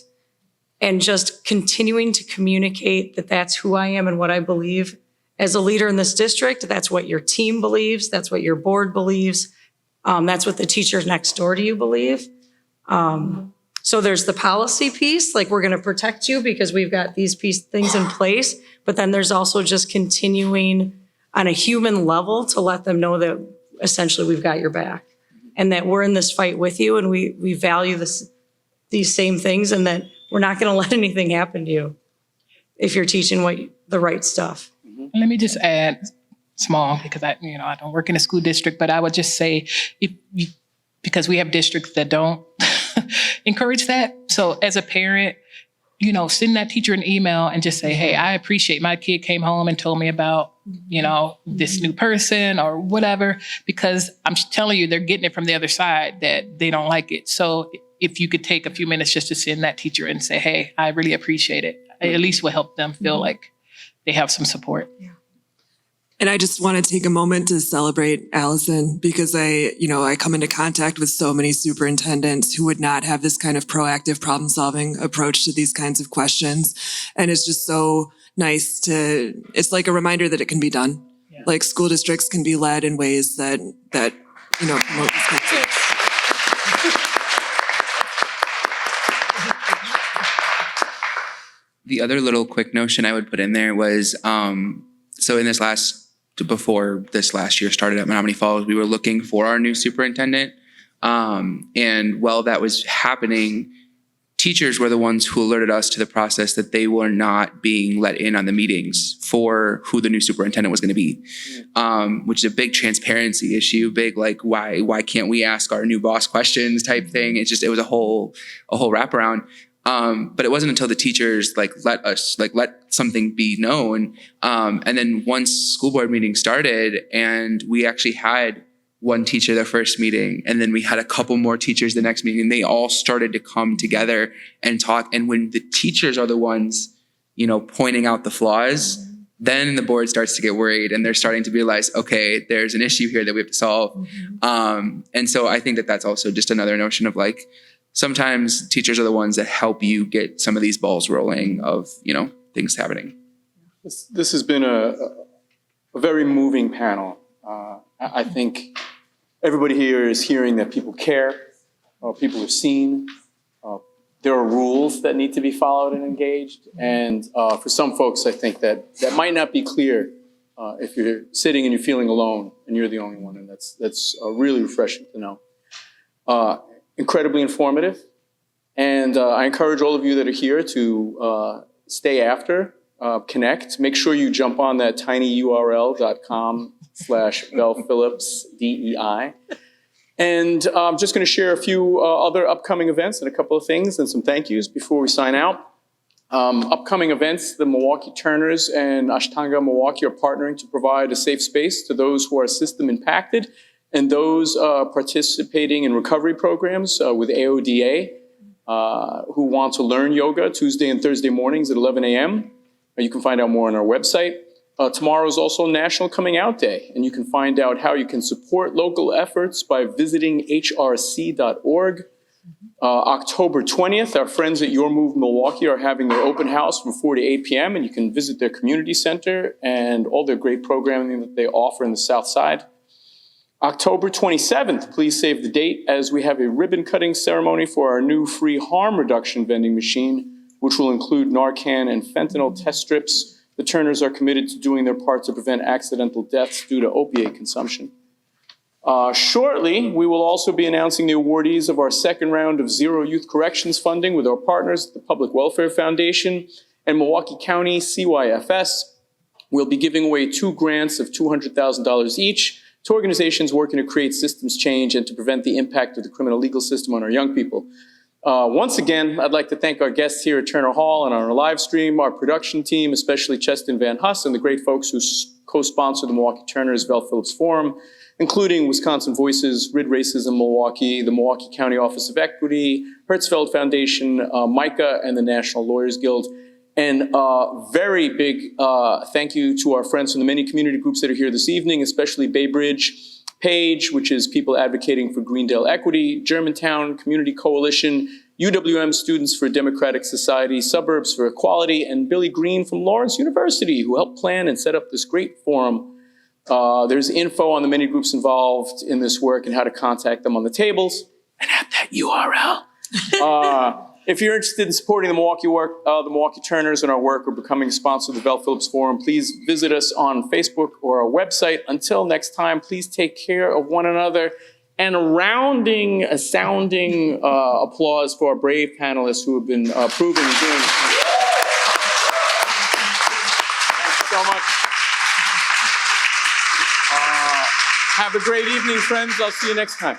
And just continuing to communicate that that's who I am and what I believe as a leader in this district. That's what your team believes. That's what your board believes. That's what the teachers next door to you believe. So there's the policy piece, like we're going to protect you because we've got these things in place. But then there's also just continuing on a human level to let them know that essentially we've got your back and that we're in this fight with you and we value these same things and that we're not going to let anything happen to you if you're teaching the right stuff. Let me just add small because I don't work in a school district, but I would just say because we have districts that don't encourage that. So as a parent, send that teacher an email and just say, hey, I appreciate my kid came home and told me about, this new person or whatever, because I'm telling you, they're getting it from the other side that they don't like it. So if you could take a few minutes just to send that teacher and say, hey, I really appreciate it. It at least will help them feel like they have some support. Yeah. And I just want to take a moment to celebrate Allison because I come into contact with so many superintendents who would not have this kind of proactive problem solving approach to these kinds of questions. And it's just so nice it's like a reminder that it can be done. Yeah. Like school districts can be led in ways that promote these kinds of The other little quick notion I would put in there was, so in before this last year started at Menominee Falls, we were looking for our new superintendent. And while that was happening, teachers were the ones who alerted us to the process that they were not being let in on the meetings for who the new superintendent was going to be, which is a big transparency issue, big like why can't we ask our new boss questions type thing. It was a whole wraparound. But it wasn't until the teachers let something be known. And then once school board meeting started and we actually had one teacher their first meeting, and then we had a couple more teachers the next meeting, and they all started to come together and talk. And when the teachers are the ones, pointing out the flaws, then the board starts to get worried and they're starting to realize, okay, there's an issue here that we have to solve. And so I think that that's also just another notion of like, sometimes teachers are the ones that help you get some of these balls rolling of, things happening. This has been a very moving panel. I think everybody here is hearing that people care, people are seen, there are rules that need to be followed and engaged. And for some folks, I think that might not be clear if you're sitting and you're feeling alone and you're the only one. And that's really refreshing to know. Incredibly informative. And I encourage all of you that are here to stay after, connect. Make sure you jump on that tinyurl.com/Phillips DEI. And I'm just going to share a few other upcoming events and a couple of things and some thank yous before we sign out. Upcoming events, the Milwaukee Turners and Ashtanga Milwaukee are partnering to provide a safe space to those who are system impacted and those participating in recovery programs with AODA who want to learn yoga Tuesday and Thursday mornings at 11 a.m. You can find out more on our website. Tomorrow is also National Coming Out Day, and you can find out how you can support local efforts by visiting hrc.org. October 20th, our friends at Your Move Milwaukee are having their open house from 4 to 8 p.m., and you can visit their community center and all their great programming that they offer in the South Side. October 27th, please save the date, as we have a ribbon cutting ceremony for our new free harm reduction vending machine, which will include Narcan and fentanyl test strips. The Turners are committed to doing their part to prevent accidental deaths due to opiate consumption. Shortly, we will also be announcing the awardees of our second round of Zero Youth Corrections funding with our partners at the Public Welfare Foundation and Milwaukee County CYFS. We'll be giving away 2 grants of $200,000 each to organizations working to create systems change and to prevent the impact of the criminal legal system on our young people. Once again, I'd like to thank our guests here at Turner Hall and on our live stream, our production team, especially Cheston Van Huss and the great folks who co-sponsor the Milwaukee Turners Val Phillips Forum, including Wisconsin Voices, Rid Racism Milwaukee, the Milwaukee County Office of Equity, Hertzfeld Foundation, MICA, and the National Lawyers Guild. And very big thank you to our friends from the many community groups that are here this evening, especially Bay Bridge Page, which is people advocating for Greendale equity, Germantown Community Coalition, UWM Students for Democratic Society, Suburbs for Equality, and Billy Green from Lawrence University, who helped plan and set up this great forum. There's info on the many groups involved in this work and how to contact them on the tables and at that URL. If you're interested in supporting the Milwaukee work, the Milwaukee Turners and our work, or becoming a sponsor of the Bell Phillips Forum, please visit us on Facebook or our website. Until next time, please take care of one another. And a sounding applause for our brave panelists who have been proving and doing this. Thank you so much. Have a great evening, friends. I'll see you next time.